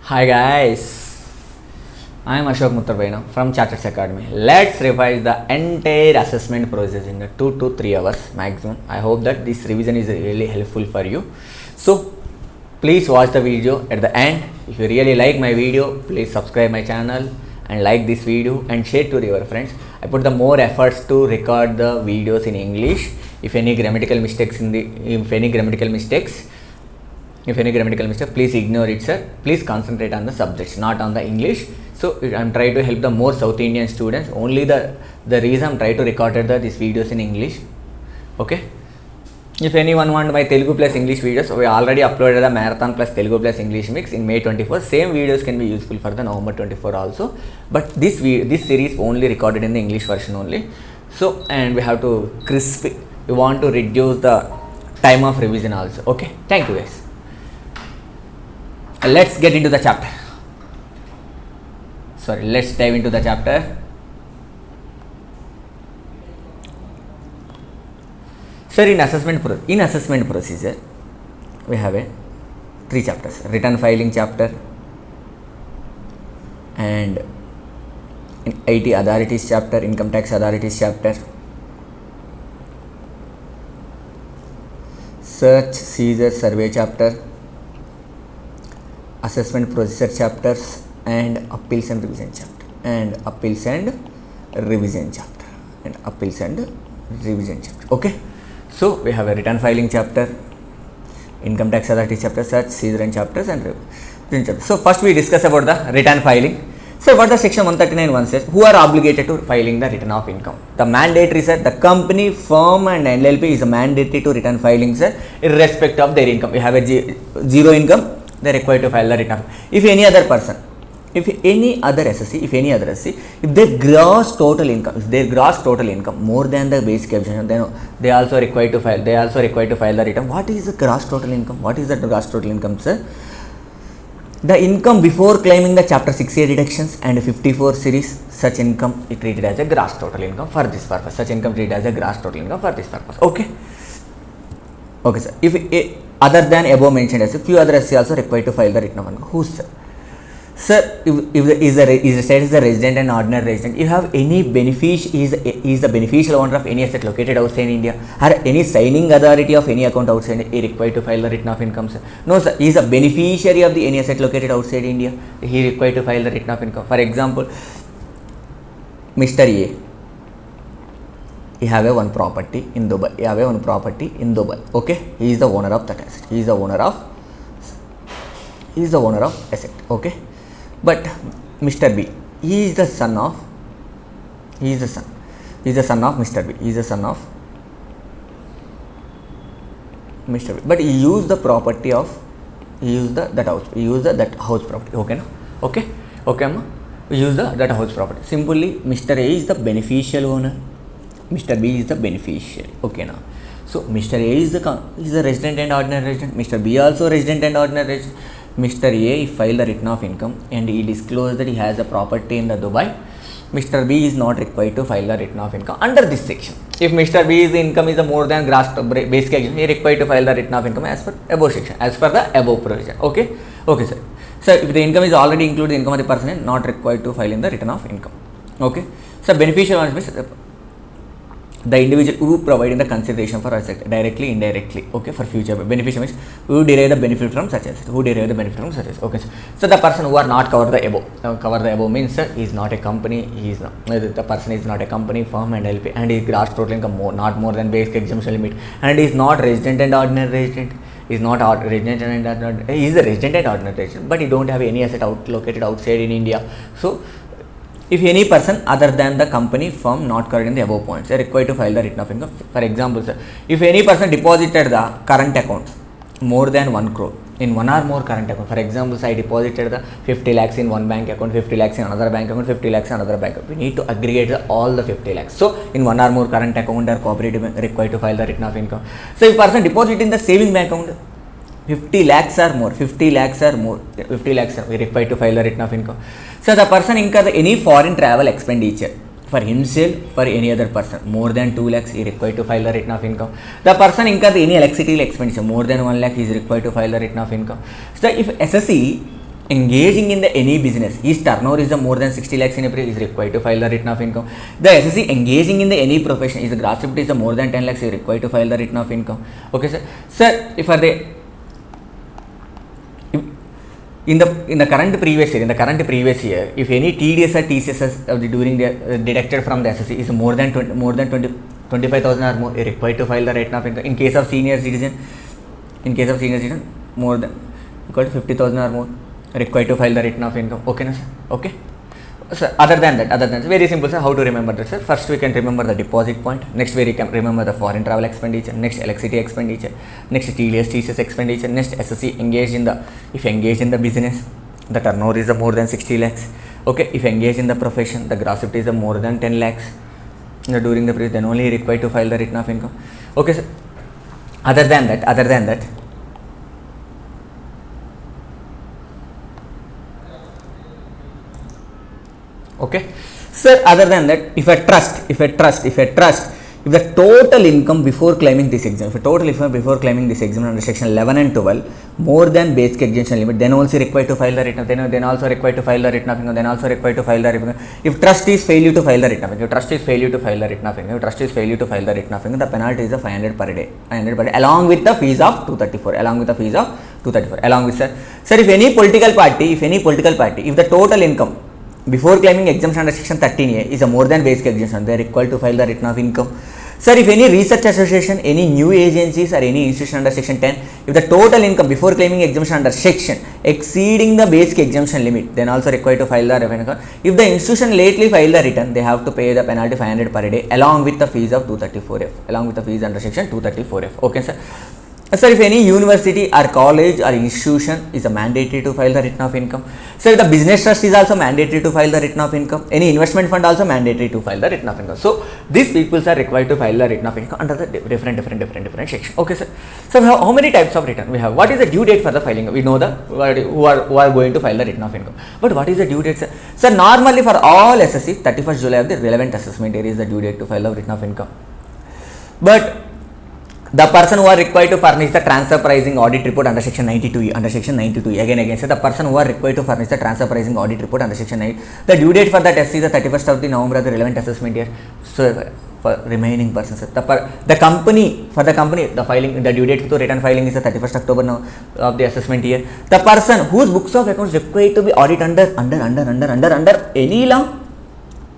Hi guys, I am Ashok Muttarvaina from Chartereds Academy. Let's revise the entire assessment process in the 2 to 3 hours maximum. I hope that this revision is really helpful for you. So please watch the video at the end. If you really like my video, please subscribe my channel and like this video and share to your friends. I put the more efforts to record the videos in English. If any grammatical mistakes, please ignore it, sir. Please concentrate on the subjects, not on the English. So I'm trying to help the more South Indian students. Only the reason I'm trying to record these videos in English. Okay. If anyone want my Telugu plus English videos, we already uploaded the Marathon plus Telugu plus English mix in May 24. Same videos can be useful for the November 24 also. But this series only recorded in the English version only. So and we have to we want to reduce the time of revision also. Okay. Thank you guys. Let's get into the chapter. Let's dive into the chapter. Sir, in assessment procedure, we have 3 chapters: return filing chapter, and in IT authorities chapter, income tax authorities chapter, search, seizure, survey chapter, assessment procedure chapters, and appeals and revision chapter, Okay. So we have a return filing chapter, income tax authority chapter, search, seizure and chapters, and revision chapter. So first we discuss about the return filing. So what the section 139(1) says, who are obligated to filing the return of income? The mandatory, sir, the company, firm and LLP is mandatory to return filing, sir, irrespective of their income. We have a zero income, they are required to file the return. If any other SSC, if their gross total income more than the basic exemption, then they also required to file. The return. What is the gross total income? Sir? The income before claiming the Chapter 6A deductions and 54 series, such income is treated as a gross total income for this purpose. Okay. Okay, sir. If other than above mentioned as a few other SC also required to file the return of income. Who's, sir? Sir, if the state is a resident and ordinary resident, you have any is the beneficial owner of any asset located outside India, or any signing authority of any account outside India, he required to file the return of income, sir? No, sir. He is a beneficiary of the any asset located outside India, he required to file the return of income. For example, Mr. A, he have one property in Dubai. Okay, he is the owner of that asset. He is the owner of asset. Okay. But Mr. B, he is the son of Mr. B. But he used the property of that house property. Okay, no? Okay, amma. We use that house property. Simply, Mr. A is the beneficial owner. Mr. B is the beneficiary. Okay, now. So Mr. A is the resident and ordinary resident. Mr. B also resident and ordinary resident. Mr. A filed the return of income and he disclosed that he has a property in the Dubai. Mr. B is not required to file the return of income under this section. If Mr. B's income is more than gross basic exemption, he is required to file the return of income as per above section, as per the above provision. Okay, okay, sir. So if the income is already included, the income of the person, not required to file in the return of income. Okay, so beneficial ones means the individual who providing the consideration for asset directly, indirectly. Okay, for future beneficial means who derive the benefit from such asset. Okay, so the person who are not covered the above means, sir, he is not a company. The person is not a company, firm and LP, and his gross total income not more than basic exemption limit, and is not resident and ordinary resident. He is not resident and he is a resident and ordinary resident, but he don't have any asset located outside in India. So if any person other than the company, firm not covered in the above points, they are required to file the return of income. For example, sir, if any person deposited the current accounts more than 1 crore in one or more current account, for example, I deposited the 50 lakhs in one bank account, 50 lakhs in another bank account, 50 lakhs in another bank account. We need to aggregate all the 50 lakhs. So in one or more current account or cooperative bank required to file the return of income. So if person deposit in the saving bank account 50 lakhs or more, we required to file the return of income. So the person incur any foreign travel expenditure for himself, for any other person, more than 2 lakhs, he is required to file the return of income. The person incurs any electricity expenditure more than 1 lakh, he is required to file the return of income. So if SSC engaging in the any business, his turnover is the more than 60 lakhs in a period, is required to file the return of income. The SSC engaging in the any profession, is the gross profit is the more than 10 lakhs, is required to file the return of income. Okay, sir. Sir, if for the in the current previous year, if any TDS or TCS during the deducted from the SSC is more than 25,000 or more, required to file the return of income. In case of senior citizen, more than equal to 50,000 or more, required to file the return of income. Okay, na sir? Okay. So other than that, very simple, sir. How to remember that, sir? First, we can remember the deposit point. Next, we can remember the foreign travel expenditure. Next, electricity expenditure. Next, TDS, TCS expenditure. Next, SSC engaged in the business, the turnover is more than 60 lakhs. Okay, if engaged in the profession, the gross profit is more than 10 lakhs during the period, then only required to file the return of income. Okay, sir. Other than that. Okay, sir, other than that, if a trust, if the total income before claiming this exemption, under section 11 and 12 more than basic exemption limit, then also required to file the return. Then also required to file the return of income. Then also required to file the return. If trust is failure to file the return of income, the penalty is 500 per day, along with the fees of 234. Along with sir, if any political party, if the total income before claiming exemption under section 13A is a more than basic exemption, they are required to file the return of income. Sir, if any research association, any new agencies or any institution under section 10, if the total income before claiming exemption under section exceeding the basic exemption limit, then also required to file the revenue income. If the institution lately filed the return, they have to pay the penalty 500 per day along with the fees of 234F, along with the fees under section 234F. Okay, sir. Sir, if any university or college or institution is a mandatory to file the return of income. Sir, the business trust is also mandatory to file the return of income. Any investment fund also mandatory to file the return of income. So, these people are required to file the return of income under the different sections. Okay, sir. So, we have how many types of return? We have what is the due date for the filing? We know the who are going to file the return of income. But what is the due date, sir? Sir, normally for all SSC, 31st July of the relevant assessment year is the due date to file the return of income. But the person who are required to furnish the transfer pricing audit report under section 92E, again, so the person who are required to furnish the transfer pricing audit report under section 9, the due date for that test is the 31st of the November of the relevant assessment year. So for remaining persons, the company, the filing, the due date to return filing is the 31st October now of the assessment year. The person whose books of accounts required to be audited under any law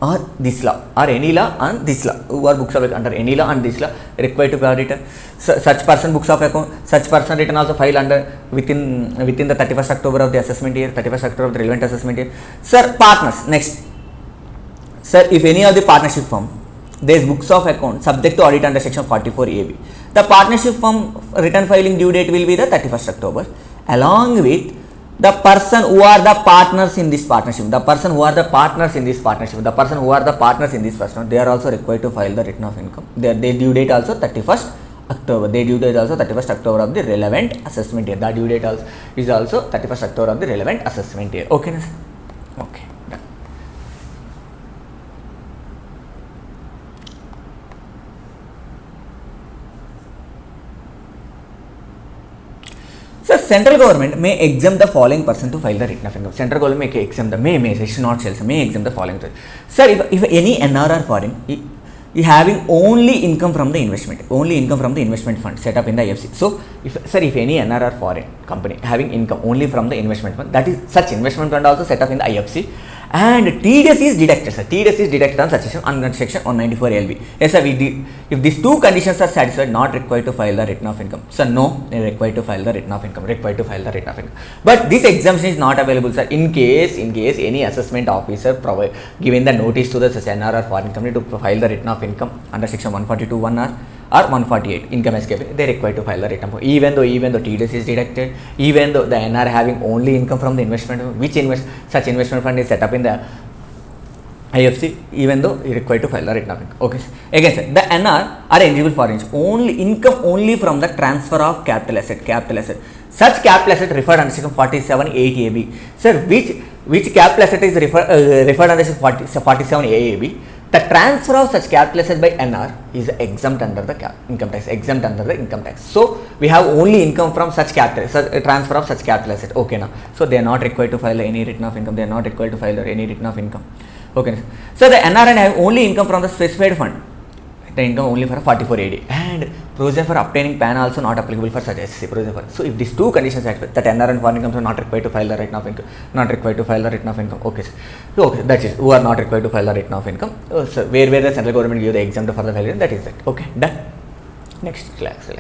or this law, who are books of account under any law and this law required to be audited. Such person books of account, such person return also filed under within the 31st October of the assessment year, 31st October of the relevant assessment year. Sir, partners, next. Sir, if any of the partnership firm, there is books of account subject to audit under section 44AB. The partnership firm return filing due date will be the 31st October, along with the person who are the partners in this partnership, they are also required to file the return of income. Their due date also 31st October. Of the relevant assessment year. The due date is also 31st October of the relevant assessment year. Okay, sir? Okay. Done. So, central government may exempt the following person to file the return of income. Central government may exempt may exempt the following. Sir, if any NRR foreign, you having only income from the investment fund set up in the IFC. So, if any NRR foreign company having income only from the investment fund, that is such investment fund also set up in the IFC, and TDS is deducted, sir. TDS is deducted on section 194 LB. Yes, sir. If these two conditions are satisfied, not required to file the return of income. Sir, no, they are required to file the return of income. But this exemption is not available, sir. In case any assessment officer given the notice to the NRR foreign company to file the return of income under section 142(1)(r) or 148 income escape, they are required to file the return. Even though TDS is deducted, even though the NR having only income from the investment, such investment fund is set up in the IFC, even though he required to file the return of income. Okay. Again, sir, the NR are eligible for income only from the transfer of capital asset. Such capital asset referred under section 47(8)(ab). Sir, which capital asset is referred under section 47(a)(ab)? The transfer of such capital asset by NR is exempt under the income tax. Exempt under the income tax. So we have only income from such capital, transfer of such capital asset. Okay, now so they are not required to file any return of income. They are not required to file any return of income. Okay, so the NR and have only income from the specified fund. The income only for a 44AD, and provision for obtaining PAN also not applicable for such SC provision for. So if these two conditions are satisfied, that NR and foreign incomes are not required to file the return of income, not required to file the return of income. Okay, so okay, that's it. Who are not required to file the return of income? So where the central government give the exempt for the filing, that is that. Okay, done. Next, relax.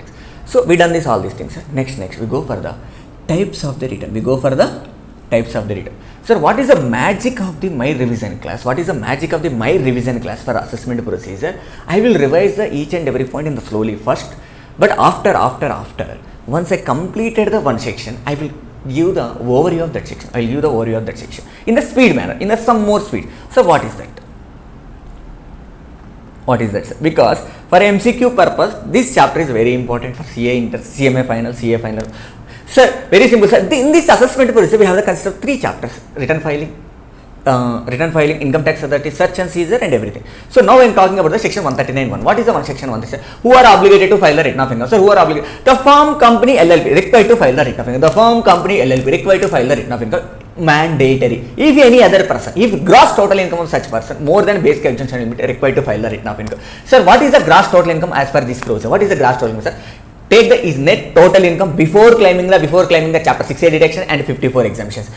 So we done all these things. Next we go for the types of the return. Sir, what is the magic of the my revision class? What is the magic of the my revision class for assessment procedure? I will revise the each and every point in the slowly first, but after, once I completed the one section, I will give the overview of that section. In the speed manner, in the some more speed. So what is that? Sir? Because for MCQ purpose, this chapter is very important for CA Inter, CMA Final, CA Final. Sir, very simple, sir. In this assessment procedure, we have the concept of 3 chapters: return filing, income tax authority, search and seizure, and everything. So now I am talking about the section 139(1). What is the section 139? Who are obligated to file the return of income? Sir, who are obligated? The firm, company, LLP required to file the return of income. The firm, company, LLP required to file the return of income. Mandatory. If any other person, if gross total income of such person more than basic exemption limit, required to file the return of income. Sir, what is the gross total income as per this procedure? What is the gross total income, sir? Take the is net total income before claiming the chapter 6A deduction and 54 exemptions.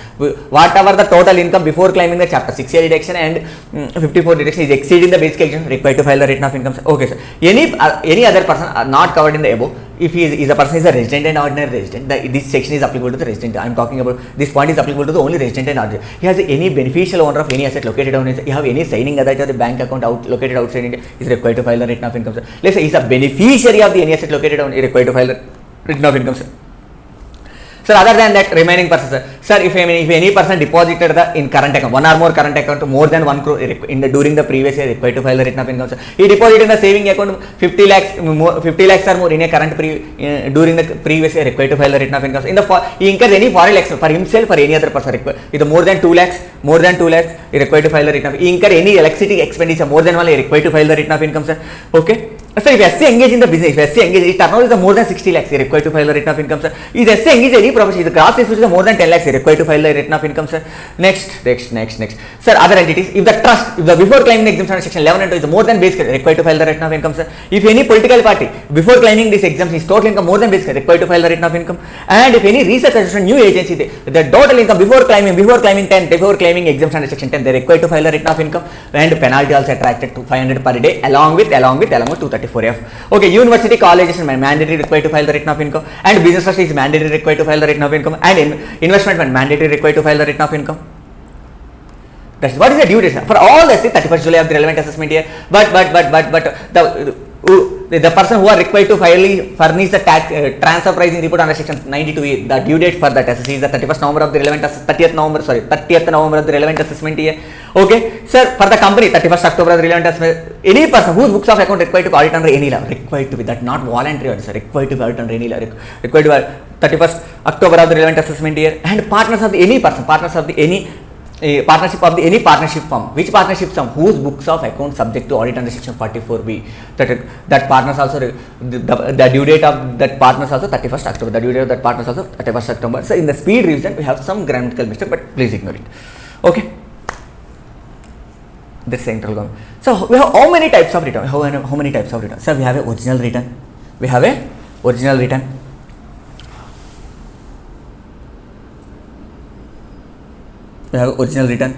Whatever the total income before claiming the chapter 6A deduction and 54 deduction is exceeding the basic exemption, required to file the return of income. Okay, sir. Any other person are not covered in the above. If he is a person is a resident and ordinary resident, this section is applicable to the resident. I am talking about this point is applicable to the only resident and ordinary. He has any beneficial owner of any asset located on his, you have any signing authority of the bank account located outside India, is required to file the return of income. Sir. Let's say he is a beneficiary of the any asset located on, required to file the return of income. Sir. Sir, other than that, remaining person, sir, if any person deposited in current account, one or more current account more than 1 crore during the previous year, required to file the return of income. Sir. He deposited in the saving account 50 lakhs or more in a current during the previous year, required to file the return of income. He incurs any foreign expense for himself or any other person with more than 2 lakhs, he required to file the return of. He incur any electricity expenditure more than 1 lakh, required to file the return of income. Sir. Okay. Sir, if SC engaged in the business, his turnover is more than 60 lakhs, he required to file the return of income, sir. If SC engaged any profession, the gross is more than 10 lakhs, he required to file the return of income, sir. Next. Sir, other entities, if the trust, if the before claiming the exemption under section 11 and 2 is more than basic, required to file the return of income, sir. If any political party, before claiming this exemption, is total income more than basic, required to file the return of income. And if any research association, new agency, the total income before claiming exemption under section 10, they required to file the return of income, and penalty also attracted to 500 per day along with 234F. Okay, university, colleges is mandatory required to file the return of income, and business trust is mandatory required to file the return of income, and investment fund mandatory required to file the return of income. That's what is the due date for all the 31st July of the relevant assessment year. But the person who are required to furnish the transfer pricing report under section 92A, the due date for that assessment is the 30th November of the relevant assessment year. Okay, sir, for the company 31st October of the relevant assessment. Any person whose books of account required to be audited under any law, required to be that, not voluntary audit, sir, required to be audited under any law, required to be 31st October of the relevant assessment year, and partners of the any person, partnership of the any partnership firm, which partnership firm whose books of account subject to audit under section 44B, that partners also the due date of that partners also 31st October, the due date of that partners also 31st October. So in the speed revision we have some grammatical mistake, but please ignore it. Okay, that's central government. So we have how many types of return? How many types of return? So we have a original return. We have a original return. We have original return.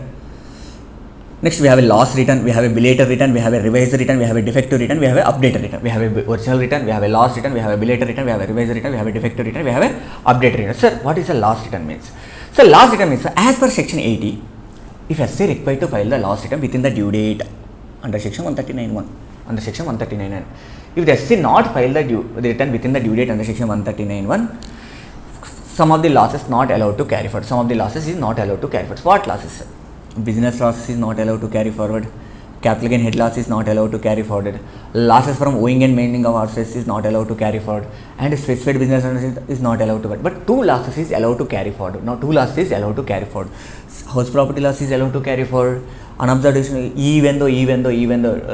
Next we have a loss return, we have a belated return, we have a revised return, we have a defective return, we have a updated return. We have a original return, we have a loss return, we have a belated return, we have a revised return, we have a defective return, we have a updated return. Sir, what is a loss return means? So loss return means, as per section 80, if SC required to file the loss return within the due date under section 139(1), under section 139(9), if the SC not file the return within the due date under section 139(1), some of the losses not allowed to carry forward. Some of the losses is not allowed to carry forward. What losses? Business losses is not allowed to carry forward. capital gain head loss is not allowed to carry forward, losses from owing and maintaining of assets is not allowed to carry forward, and specified business is not allowed to, but two losses is allowed to carry forward. Now two losses is allowed to carry forward. House property loss is allowed to carry forward. Unobserved, even though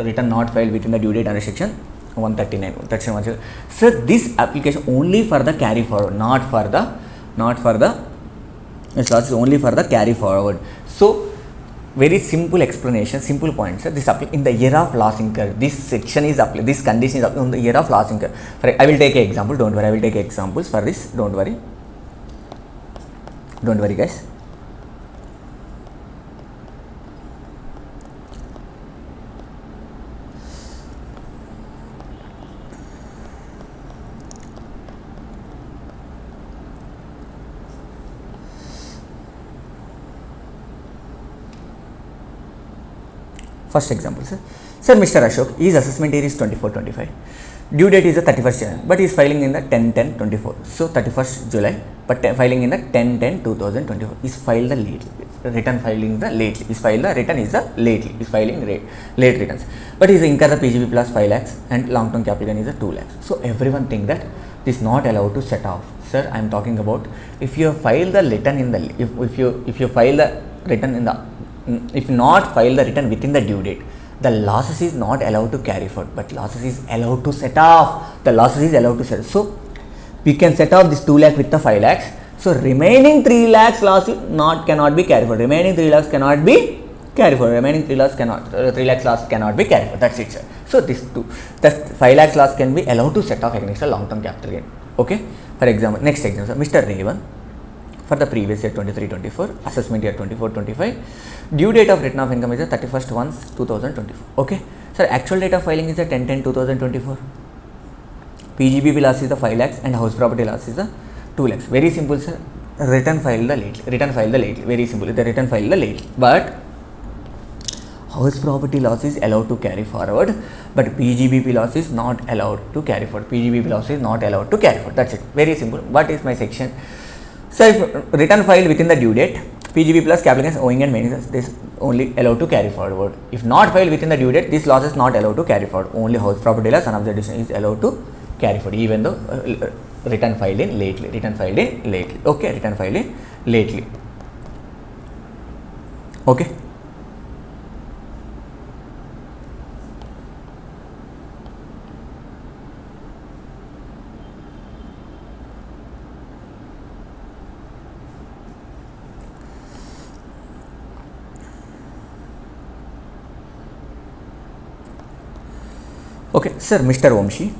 return not filed within the due date under section 139. So this application only for the carry forward, not for the this loss is only for the carry forward. So very simple explanation, simple points. This in the year of loss incurred, this section is applied, this condition is applied on the year of loss incurred. I will take an example, don't worry, I will take examples for this, don't worry guys. First example, sir, Mr. Ashok, his assessment year is 24-25, due date is the 31st January, but he is filing in the 10-10-24, so 31st July, but filing in the 10-10-2024, is filed the late, return filing the lately, is filed the return is the lately, is filing late returns, but he is incur the PGB plus 5 lakhs and long term capital gain is the 2 lakhs. So everyone think that this is not allowed to set off. Sir, I am talking about if you file the return in the, if you file the return in the, if not file the return within the due date, the losses is not allowed to carry forward, but losses is allowed to set off. The losses is allowed to set. So we can set off this 2 lakh with the 5 lakhs. So remaining 3 lakhs loss cannot be carried forward. Remaining 3 lakhs cannot be carried forward. Remaining 3 lakhs loss cannot be carried forward. That's it, sir. So this 5 lakhs loss can be allowed to set off against a long term capital gain. Okay. For example, next example, Mr. Ravan, for the previous year 23-24, assessment year 24-25, due date of return of income is the 31st-1-2024. Okay, sir, actual date of filing is the 10-10-2024. PGBP loss is the 5 lakhs and house property loss is the 2 lakhs. Very simple, sir. Return file the lately. Very simple. The return file the lately. But house property loss is allowed to carry forward, but PGBP loss is not allowed to carry forward. PGBP loss is not allowed to carry forward. That's it. Very simple. What is my section? So if return filed within the due date, PGB plus capital gains owing and maintenance, this only allowed to carry forward. If not filed within the due date, this loss is not allowed to carry forward. Only house property loss and observation is allowed to carry forward, even though return filed in lately. Okay, return filed in lately. Okay. Okay, sir, Mr. Vamshi,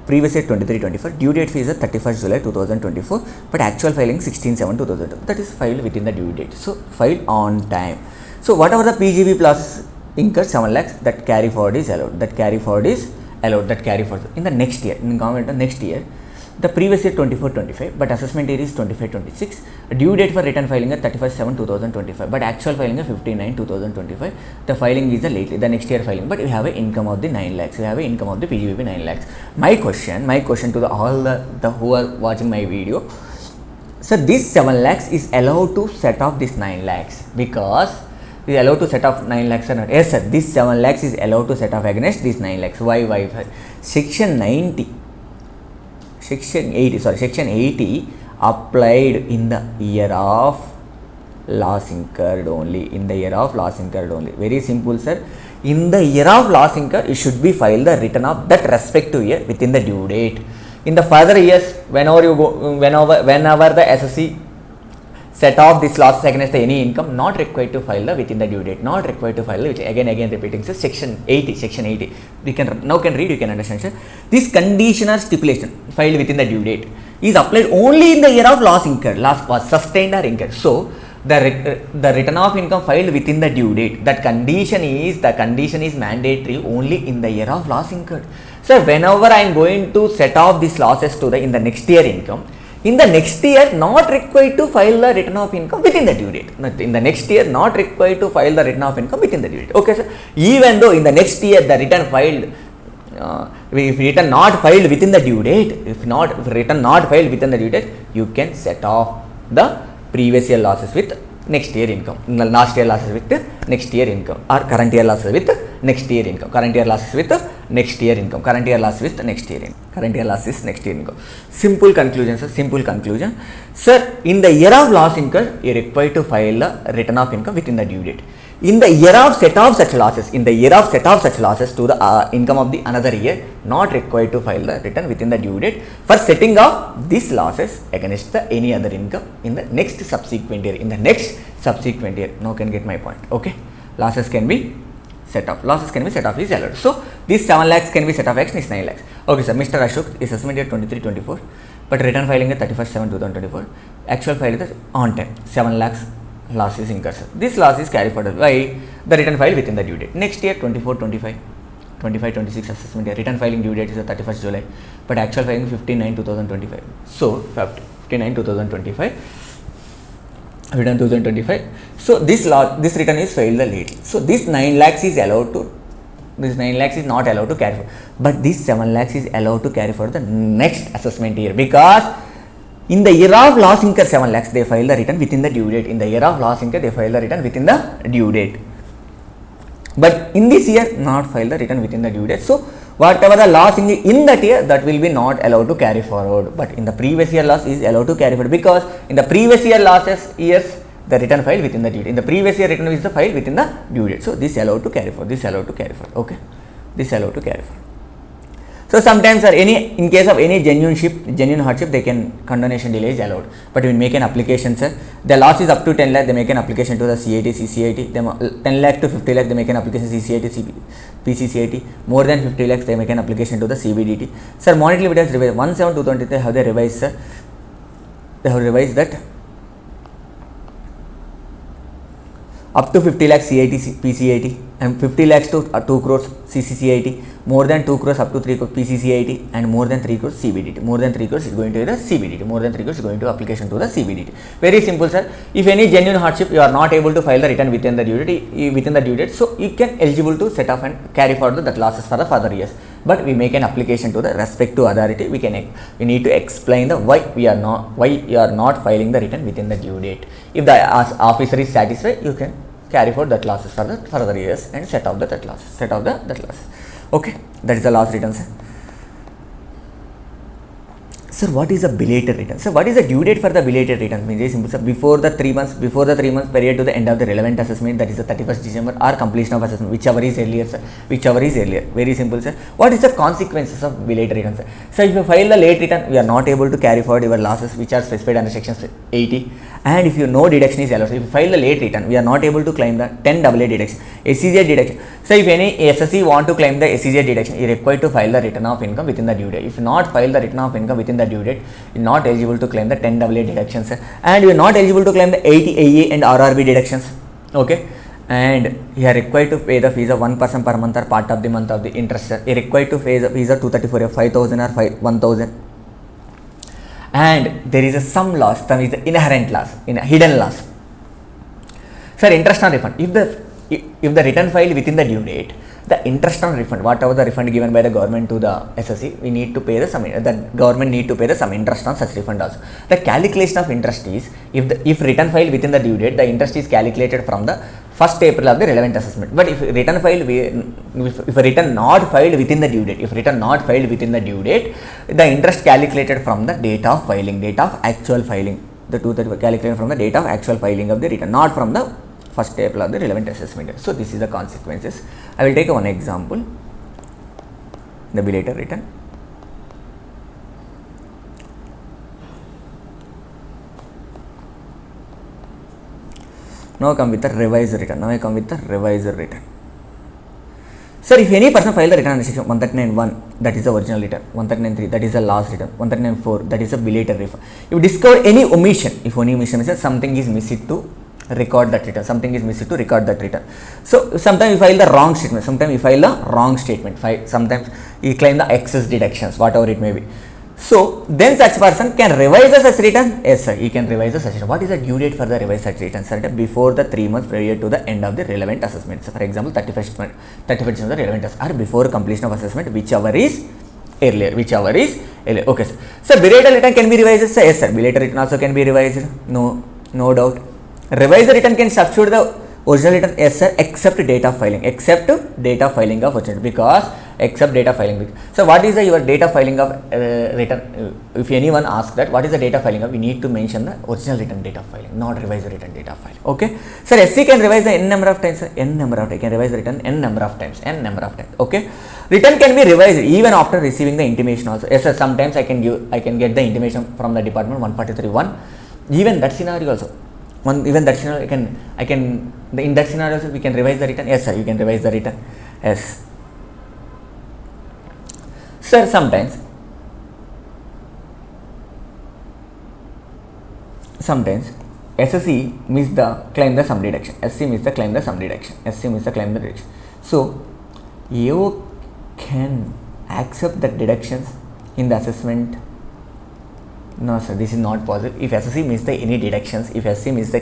previous year 23-24, due date is the 31st July 2024, but actual filing 16-7-2024. That is filed within the due date. So filed on time. So whatever the PGB plus incurred 7 lakhs, that carry forward is allowed. That carry forward in the next year. In government next year, the previous year 24-25, but assessment year is 25-26. Due date for return filing is 31st-7-2025, but actual filing is 15-9-2025. The filing is the lately, the next year filing, but we have an income of the 9 lakhs. We have an income of the PGBP 9 lakhs. My question to all the who are watching my video. So this 7 lakhs is allowed to set off this 9 lakhs because we are allowed to set off 9 lakhs or not? Yes, sir. This 7 lakhs is allowed to set off against this 9 lakhs. Why? Section 80 applied in the year of loss incurred only. Very simple, sir. In the year of loss incurred, it should be filed the return of that respective year within the due date. In the further years, whenever the SSC set off this loss against any income, not required to file the within the due date. Again repeating. So section 80. You can read, you can understand, sir. This condition or stipulation filed within the due date is applied only in the year of loss incurred, loss was sustained or incurred. So the return of income filed within the due date, the condition is mandatory only in the year of loss incurred. So whenever I am going to set off these losses to in the next year income, in the next year, not required to file the return of income within the due date. In the next year, not required to file the return of income within the due date. Okay, sir. Even though in the next year the return filed, if return not filed within the due date, you can set off the previous year losses with next year income. Last year losses with next year income, or current year losses with next year income. Current year losses with next year income. Current year loss with next year income. Current year loss is next year income. Simple conclusion, sir. Simple conclusion. Sir, in the year of loss incurred, you are required to file a return of income within the due date. In the year of set of such losses, to the income of the another year, not required to file the return within the due date for setting off these losses against the any other income in the next subsequent year. Now can get my point. Okay, losses can be set off. Is allowed. So these 7 lakhs can be set off against 9 lakhs. Okay, sir. Mr. Ashok is assessment year 23-24, but return filing at 31st/7/2024. Actual filing is on time. 7 lakhs. Loss is incurred. This loss is carried forward by the return file within the due date. Next year 25-26 assessment year, return filing due date is the 31st July, but actual filing 15/9/2025. So 15/9/2025, return 2025. So this return is filed late. So this 9 lakhs is allowed to. This 9 lakhs is not allowed to carry forward, but this 7 lakhs is allowed to carry forward the next assessment year, because in the year of loss incurred 7 lakhs, they file the return within the due date. In the year of loss incurred, they file the return within the due date. But in this year, not file the return within the due date. So whatever the loss in that year, that will be not allowed to carry forward. But in the previous year loss is allowed to carry forward, because in the previous year losses years, the return file within the due date. In the previous year return is the file within the due date. So this allowed to carry forward. Okay, this allowed to carry forward. So sometimes, sir, in case of any genuine hardship, they can condonation delay is allowed. But when make an application, sir, the loss is up to 10 lakh, they make an application to the CAT, CCAT. 10 lakh to 50 lakh, they make an application to CCAT, PCCAT. More than 50 lakhs, they make an application to the CBDT. Sir, monetary evidence revised 17/223. Have they revised, sir? They have revised that up to 50 lakhs CAT, PCAT, and 50 lakhs to 2 crores CCCAT, more than 2 crores up to 3 crores PCCAT, and more than 3 crores CBDT. More than 3 crores is going to the CBDT. More than 3 crores is going to application to the CBDT. Very simple, sir. If any genuine hardship, you are not able to file the return within the due date, so you can eligible to set off and carry forward that losses for the further years. But we make an application to the respective authority. We need to explain the why you are not filing the return within the due date. If the officer is satisfied, you can carry forward that losses for the further years and set off that losses. Okay, that is the last return, sir. Sir, what is a belated return? Sir, what is the due date for the belated return? Means very simple, sir. Before the 3 months period to the end of the relevant assessment, that is the 31st December, or completion of assessment, whichever is earlier, sir. Very simple, sir. What is the consequences of belated return, sir? Sir, if you file the late return, we are not able to carry forward your losses which are specified under section 80. And if you no deduction is allowed, so if you file the late return, we are not able to claim the 10AA deduction, SEZ deduction. So if any SSE want to claim the SEZ deduction, you are required to file the return of income within the due date. If you not file the return of income within the due date, you are not eligible to claim the 10AA deductions, and you are not eligible to claim the 80AA and RRB deductions. Okay, and you are required to pay the fees of 1% per month or part of the month of the interest. You are required to pay the fees of 234 of 5,000 or 1,000. And there is a some loss, some is the inherent loss, hidden loss. Sir, interest on refund. If the return file within the due date, the interest on refund, whatever the refund given by the government to the SSE, we need to pay the government need to pay the some interest on such refund also. The calculation of interest is, if return file within the due date, the interest is calculated from the 1st April of the relevant assessment. But if return not filed within the due date, the interest calculated from the date of actual filing. The 230 calculated from the date of actual filing of the return, not from the 1st April of the relevant assessment. So this is the consequences. I will take one example, the belated return. Now I come with the revised return. Sir, if any person file the return under section 139(1), that is the original return, 139(3), that is the last return, 139(4), that is a belated refund. If you discover any omission, means something is missing to record that return, So sometimes you file the wrong statement, sometimes you claim the excess deductions, whatever it may be. So then such person can revise the such return. Yes, sir, he can revise the such return. What is the due date for the revised such return, sir? Before the 3 months period to the end of the relevant assessment. So for example, 31st of the relevant assessment, or before completion of assessment, whichever is earlier. Okay, sir. So belated return can be revised, sir? Yes, sir. Belated return also can be revised. No doubt. Revise the return can substitute the original return, yes sir, except date of filing, except date of filing of original, because except date of filing. So what is your date of filing of return? If anyone asks that what is the date of filing of, we need to mention the original return date of filing, not revise the return date of filing. Okay, sir, SC can revise the n number of times, sir. N number of times, can revise the return n number of times, n number of times. Okay, return can be revised even after receiving the intimation also. Yes sir, sometimes I can get the intimation from the department 143(1), even that scenario also. Even that scenario in that scenario also we can revise the return. Yes sir, you can revise the return. Yes sir, sometimes SSC miss the claim the sum deduction, SC miss the claim the sum deduction, SC miss the claim the deduction. So AO can accept the deductions in the assessment. No sir, this is not possible. If SSC miss the any deductions, if SC miss the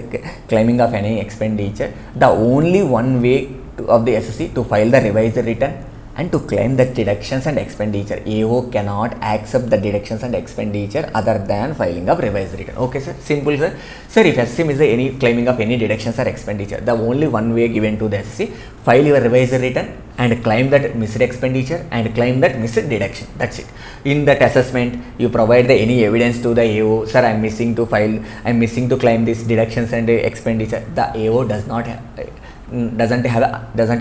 claiming of any expenditure, the only one way of the SSC to file the revised return and to claim the deductions and expenditure. AO cannot accept the deductions and expenditure other than filing of revised return. Okay sir, simple sir. Sir, if SSC miss the any claiming of any deductions or expenditure, the only one way given to the SSC, file your revised return and claim that missed expenditure and claim that missed deduction. That's it. In that assessment, you provide the any evidence to the AO. Sir, I'm missing to claim these deductions and expenditure. The AO doesn't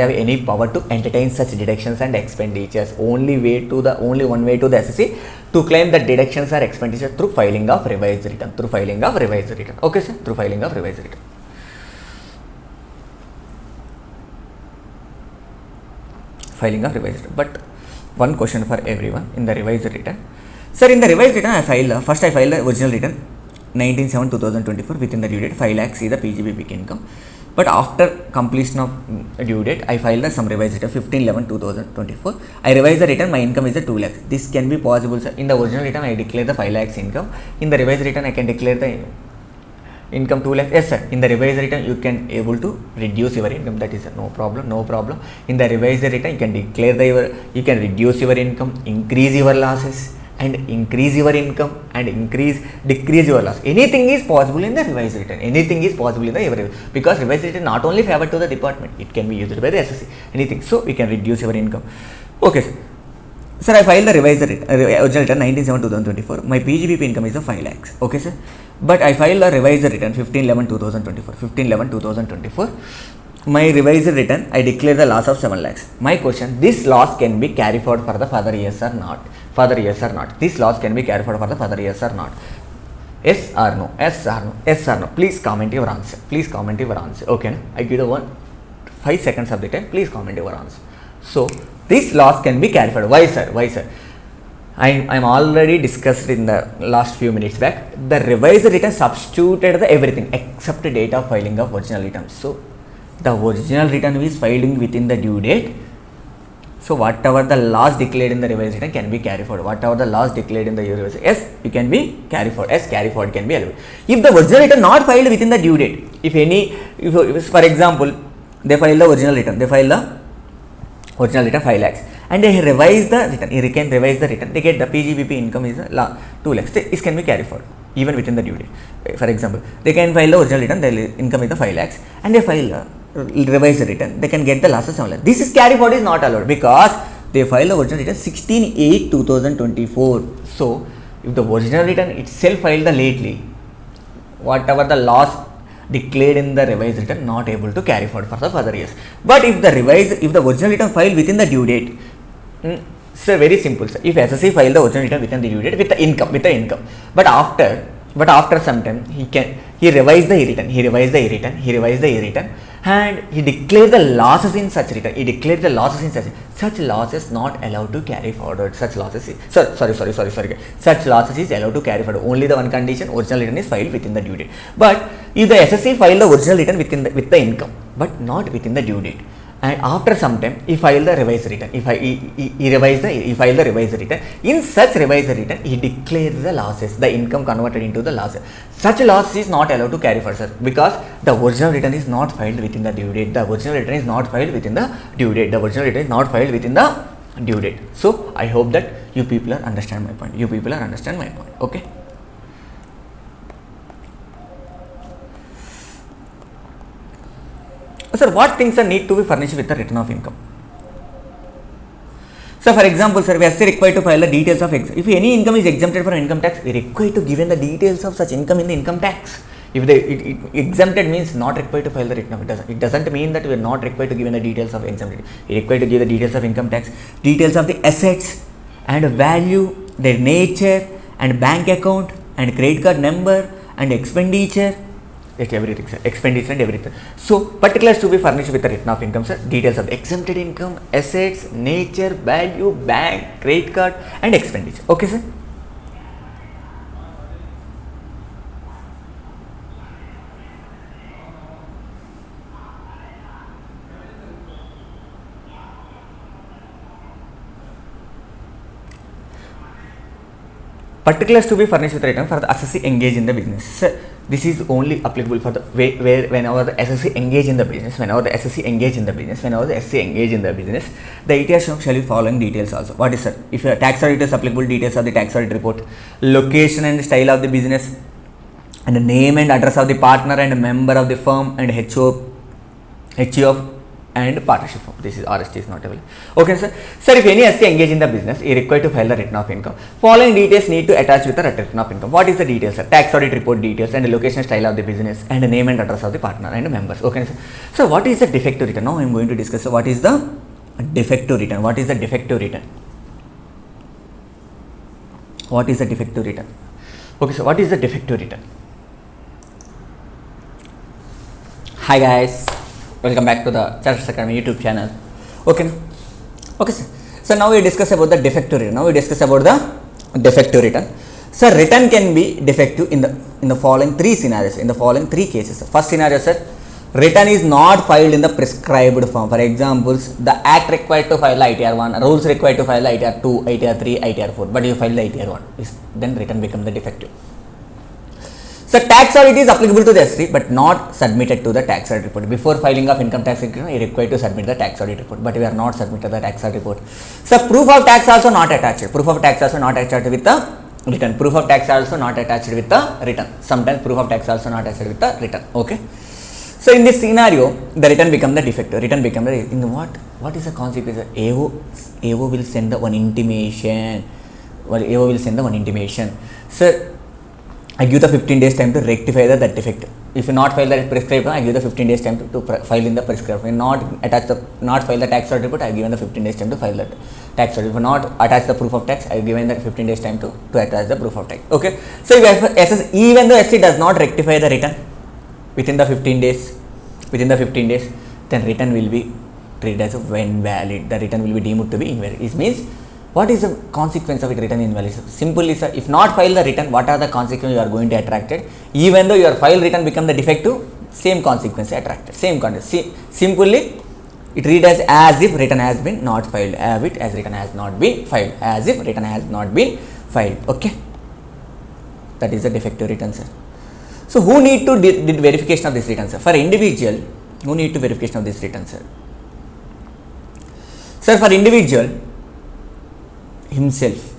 have any power to entertain such deductions and expenditures. Only one way to the SSC to claim the deductions or expenditure through filing of revised return. Okay sir, through filing of revised return. Filing of revised return. But one question for everyone in the revised return. Sir, in the revised return, I file the original return 19/7/2024 within the due date. 5 lakhs is the PGBP income. But after completion of due date, I filed some revised return 15/11/2024. I revised the return, my income is the 2 lakhs. This can be possible, sir. In the original return, I declare the 5 lakhs income. In the revised return, I can declare the income 2 lakhs. Yes sir, in the revised return, you can able to reduce your income. That is no problem. In the revised return, you can declare you can reduce your income, increase your losses, and increase your income, and decrease your loss. Anything is possible in the revised return. Because revised return not only favor to the department, it can be used by the SSC. Anything. So we can reduce your income. Okay sir. Sir, I filed the revised original return 19/7/2024. My PGBP income is 5 lakhs. Okay sir. But I filed a revised return 15/11/2024. My revised return, I declare the loss of 7 lakhs. My question, this loss can be carried forward for the further years or not? This loss can be carried forward for the further years or not? Yes or no? Please comment your answer. Okay, I give the 5 seconds of the time. Please comment your answer. So this loss can be carried forward. Why sir? I'm already discussed in the last few minutes back. The revised return substituted the everything except the date of filing of original return. So the original return is filed within the due date. So whatever the loss declared in the revised return can be carried forward. Whatever the loss declared in the revised return, yes, it can be carried forward. Yes, carry forward can be allowed. If the original return not filed within the due date, if for example, they file the original return, 5 lakhs, and they revise the return. They can revise the return. They get the PGBP income is 2 lakhs. This can be carried forward even within the due date. For example, they can file the original return. The income is 5 lakhs, and they file revised return. They can get the losses 7 lakhs. This is carry forward is not allowed because they file the original return 16/8/2024. So if the original return itself filed the lately, whatever the loss declared in the revised return not able to carry forward for the further years. But if the original return filed within the due date, sir, very simple sir. If SSC filed the original return within the due date with the income, but after some time he revised the return, and he declared the losses in such return. Such losses not allowed to carry forward. Such losses is allowed to carry forward. Only the one condition, original return is filed within the due date. But if the SSC filed the original return with the income, but not within the due date, and after some time he filed the revised return, he filed the revised return. In such revised return, he declared the losses, the income converted into the losses. Such loss is not allowed to carry forward, sir, because the original return is not filed within the due date. So I hope that you people understand my point. Okay. Sir, what things are need to be furnished with the return of income? So, for example, sir, we are still required to file the details of if any income is exempted from income tax, we are required to give in the details of such income in the income tax. If it exempted means not required to file the return of it doesn't mean that we are not required to give in the details of exempted. We are required to give the details of income tax, details of the assets and value, their nature and bank account and credit card number and expenditure. It's everything, sir. Expenditure and everything. So, particulars to be furnished with the return of income, sir. Details of the exempted income, assets, nature, value, bank, credit card, and expenditure. Okay, sir. Particulars to be furnished with return for the assessee engaged in the business. Sir, this is only applicable for the where whenever the assessee engage in the business, whenever the SSC engage in the business, whenever the SC engage in the business, the ETR shall be following details also. What is, sir? If a tax audit is applicable, details of the tax audit report, location and style of the business, and the name and address of the partner and member of the firm and HO of and partnership firm. This is RST is not available. Okay, sir. Sir, if any SC engage in the business, he required to file the return of income. Following details need to attach with the return of income. What is the details, sir? Tax audit report details and the location style of the business and the name and address of the partner and members. Okay, sir. So, what is the defective return? Now I am going to discuss what is the defective return. What is the defective return? What is the defective return? Okay, so what is the defective return? Hi guys. Welcome back to the Chartereds Academy YouTube channel. Okay, okay, sir. So now we discuss about the defective return. Now we discuss about the defective return. So return can be defective in the following three scenarios. In the following three cases. First scenario, sir, return is not filed in the prescribed form. For examples, the Act required to file ITR 1, rules required to file ITR 2, ITR 3, ITR 4, but you file the ITR 1. Then return becomes the defective. So tax audit is applicable to the SC but not submitted to the tax audit report. Before filing of income tax return, you are required to submit the tax audit report, but we are not submitted the tax audit report. So proof of tax also not attached. Proof of tax also not attached with the return. Proof of tax also not attached with the return. Sometimes proof of tax also not attached with the return. Okay. So in this scenario, the return becomes the defective. Return becomes the in what is the consequence? AO will send the one intimation. Well, AO will send the one intimation. So I give the 15 days time to rectify that defect. If you not file the prescribed, I give the 15 days time to file in the prescribed. If not file the tax audit report, I given the 15 days time to file the tax audit. If not attach the proof of tax, I given the 15 days time to attach the proof of tax. Okay. So if even though SC does not rectify the return within the 15 days, then return will be treated as invalid. The return will be deemed to be invalid. It means what is the consequence of it return invalid? Simply, sir, if not file the return, what are the consequences you are going to attracted? Even though your file return become the defective, same consequence attracted. Same consequence. Simply, it read as if return has been not filed. As return has not been filed. As if return has not been filed. Okay. That is the defective return, sir. So who need to did verification of this return, sir? For individual, who need to verification of this return, sir? Sir, for individual, himself.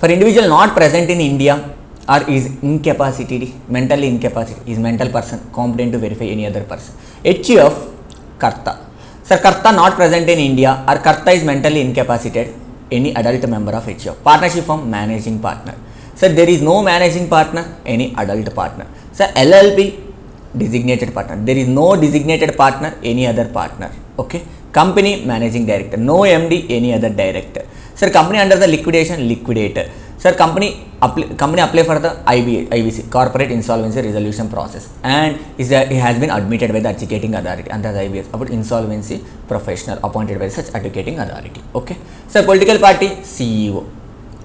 For individual not present in India or is incapacitated, mentally incapacitated, is mental person, competent to verify any other person. HUF, Karta. Sir, Karta not present in India or Karta is mentally incapacitated, any adult member of HUF. Partnership firm, managing partner. Sir, there is no managing partner, any adult partner. Sir, LLP, designated partner. There is no designated partner, any other partner. Okay. Company, managing director. No MD, any other director. Sir, company under the liquidation, liquidator. Sir, company apply for the IBC, corporate insolvency resolution process, and it has been admitted by the adjudicating authority under the IBS about insolvency professional appointed by such adjudicating authority. Okay. Sir, political party, CEO.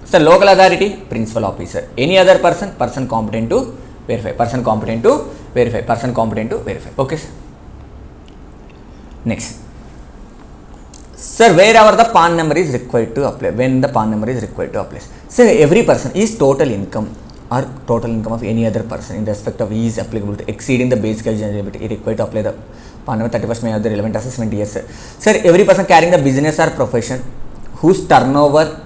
Sir, local authority, principal officer. Any other person competent to verify. Person competent to verify. Okay, sir. Next. Sir, wherever the PAN number is required to apply, when the PAN number is required to apply. Sir, every person is total income or total income of any other person in respect of is applicable to exceeding the basic eligibility required to apply the PAN number 31st May of the relevant assessment year. Sir, every person carrying the business or profession whose turnover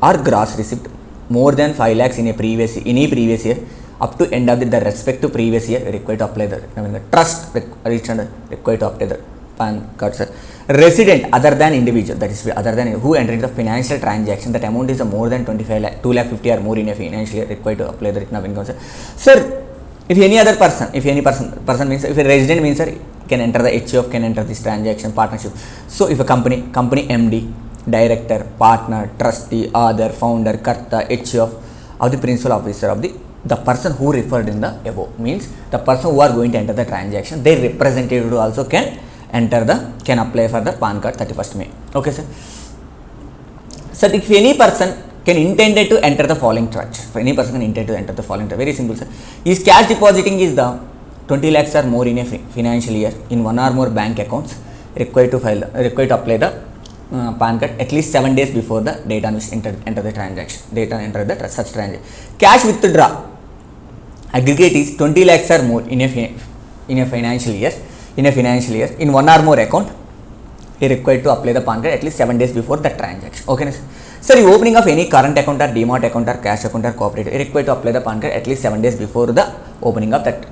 or gross receipt more than 5 lakhs in a previous year up to end of the respective previous year required to apply the trust required to apply the PAN card, sir. Resident other than individual, that is other than who entering the financial transaction that amount is more than 25 lakh 2 lakh 50 or more in a financial year required to apply the return of income, sir. Sir, if any other person, person means if a resident means, sir, can enter the HUF, can enter this transaction partnership. So if a company MD, director, partner, trustee, author, founder, karta, HUF of the principal officer of the person who referred in the above, means the person who are going to enter the transaction, their representative also can apply for the PAN card 31st May. Okay, sir. So if any person can intended to enter the following tranche, very simple, sir. Is cash depositing is the 20 lakhs or more in a financial year in one or more bank accounts required to apply the PAN card at least 7 days before the date on which enter the transaction, such transaction. Cash withdraw aggregate is 20 lakhs or more in a financial year in one or more account, he required to apply the PAN card at least 7 days before the transaction. Okay, sir. The opening of any current account or demat account or cash account or cooperative, he required to apply the PAN card at least 7 days before the opening of that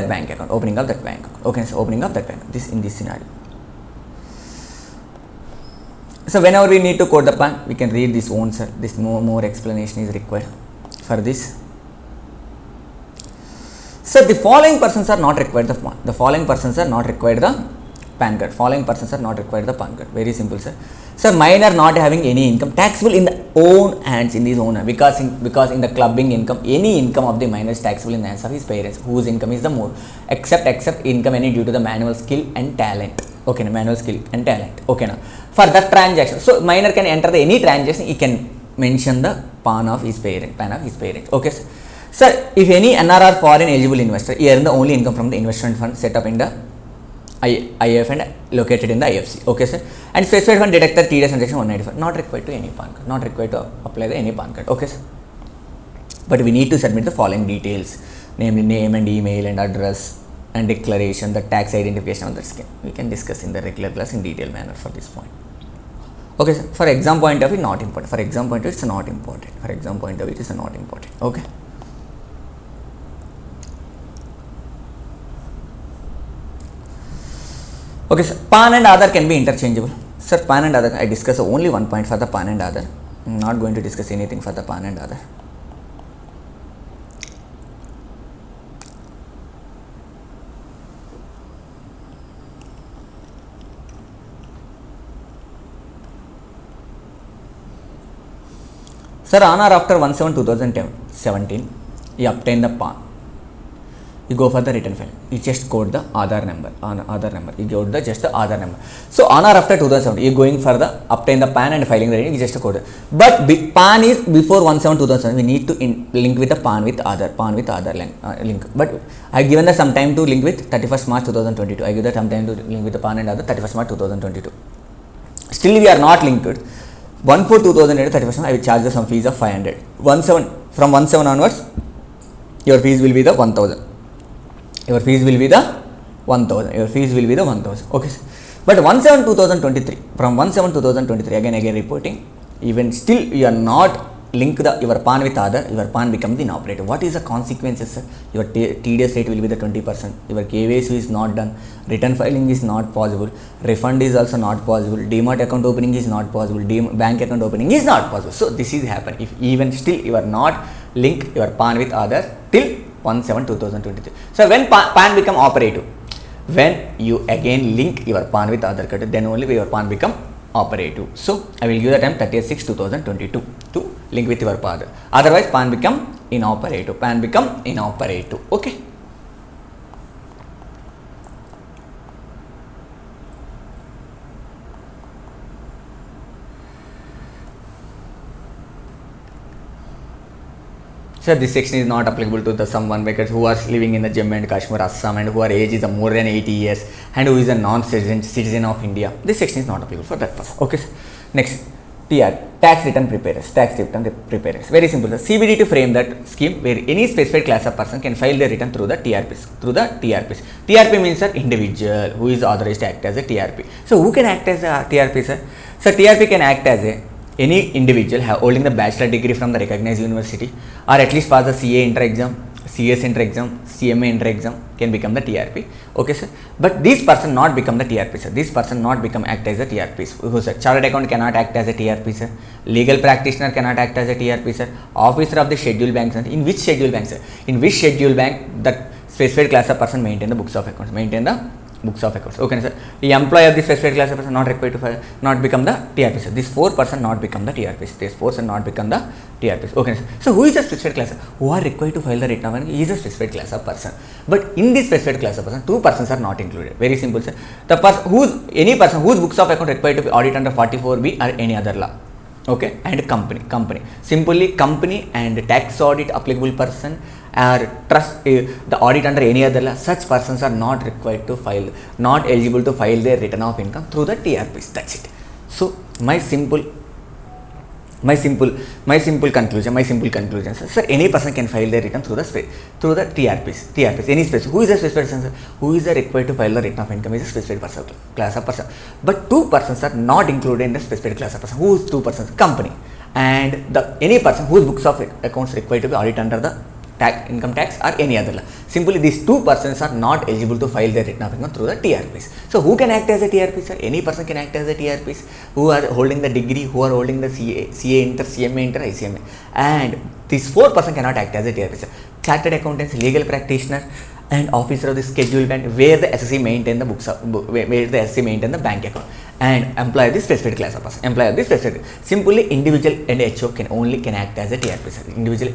bank account. Okay, so opening of that bank. This in this scenario. So whenever we need to code the PAN, we can read this own, sir. This more explanation is required for this. So the following persons are not required the PAN. The following persons are not required the PAN card. Very simple, sir. Sir, minor not having any income taxable in the own hands, in his own hand, because in the clubbing income, any income of the minor is taxable in the hands of his parents, whose income is the more, except income any due to the manual skill and talent. Okay, manual skill and talent. Okay, now for that transaction, so minor can enter the any transaction, he can mention the PAN of his parent. Okay, sir. Sir, if any NRR foreign eligible investor, he earn the only income from the investment fund set up in the IF and located in the IFC. Okay, sir. And specified fund deducted TDS transaction 195. Not required to any PAN card. Not required to apply the any PAN card. Okay, sir. But we need to submit the following details, namely name and email and address and declaration, the tax identification on that scheme. We can discuss in the regular class in detailed manner for this point. Okay, sir. For exam point of view, not important. For exam point of view, it's not important. Okay. Okay, sir. PAN and Aadhaar can be interchangeable. Sir, PAN and Aadhaar, I discuss only one point for the PAN and Aadhaar. I am not going to discuss anything for the PAN and Aadhaar. Sir, on or after 1/7/2017, you obtain the PAN. You go for the return file. You just code the Aadhaar number. You go the just the Aadhaar number. So on or after 2007, you going for the obtain the PAN and filing the return. You just code it. But PAN is before 1/7/2007. We need to link with the PAN with Aadhaar link. But I given the some time to link with 31st March 2022. I give that some time to link with the PAN and Aadhaar 31st March 2022. Still we are not linked. 1/4/2008 31st March, I will charge some fees of 500. From 1/7 onwards, your fees will be the 1000. Your fees will be the 1000. Okay, sir. But 1/7/2023, from 1/7/2023, again reporting, even still you are not linked your PAN with Aadhaar, your PAN becomes the inoperative. What is the consequences, sir? Your TDS rate will be the 20%. Your KYC is not done. Return filing is not possible. Refund is also not possible. Demat account opening is not possible. Bank account opening is not possible. So this is happen if even still you are not linked your PAN with Aadhaar till 1/7/2023. So when PAN become operative, when you again link your PAN with Aadhaar card, then only your PAN become operative. So I will give the time 30/6/2022 to link with your PAN. Otherwise PAN become inoperative. Okay. Sir, this section is not applicable to the someone because who are living in the Jammu and Kashmir, Assam, and who are age is more than 80 years and who is a non-citizen of India. This section is not applicable for that person. Okay, sir. Next, TR, tax return preparers. Very simple, sir. CBD to frame that scheme where any specified class of person can file their return through the TRPs. TRP means, sir, individual who is authorized to act as a TRP. So who can act as a TRP, sir? So TRP can act as any individual holding the bachelor degree from the recognized university or at least pass the CA Inter exam CS Inter exam, CMA Inter exam can become the TRP. Okay, sir. But this person not become the TRP, sir. This person not become act as a TRP. Who, sir? Chartered accountant cannot act as a TRP, sir. Legal practitioner cannot act as a TRP, sir. Officer of the scheduled bank, sir. In which scheduled bank, sir? In which scheduled bank that specified class of person maintain the books of accounts? Maintain the books of accounts. Okay, sir. The employee of the specified class of person not required to file, not become the TRP, sir. This 4% not become the TRPs. This 4% not become the TRPs. Okay, sir. So who is the specified class? Who are required to file the return of income is a specified class of person. But in this specified class of person, 2 persons are not included. Very simple, sir. The person any person whose books of account required to be audited under 44B or any other law. Okay, and company. Simply company and tax audit applicable person or trust the audit under any other law, such persons are not required to file, not eligible to file their return of income through the TRPs. That's it. So my simple conclusion, sir, any person can file their return through the TRPs. Any specific, who is a specified person, sir? Who is required to file the return of income is a specified person, class of person. But 2 persons are not included in the specified class of person. Who is 2 persons? Company and any person whose books of accounts required to be audited under the income tax or any other law. Simply these 2 persons are not eligible to file their return of income through the TRPs. So who can act as a TRP, sir? Any person can act as a TRPs who are holding the degree, who are holding the CA Inter, CMA Inter, ICMA, and these 4 persons cannot act as a TRP, sir. Chartered accountants, legal practitioner and officer of the scheduled bank where the SSC maintain the books where the SSC maintain the bank account, and employer the specified class of person. Simply individual and HO can act as a TRP, sir. Individual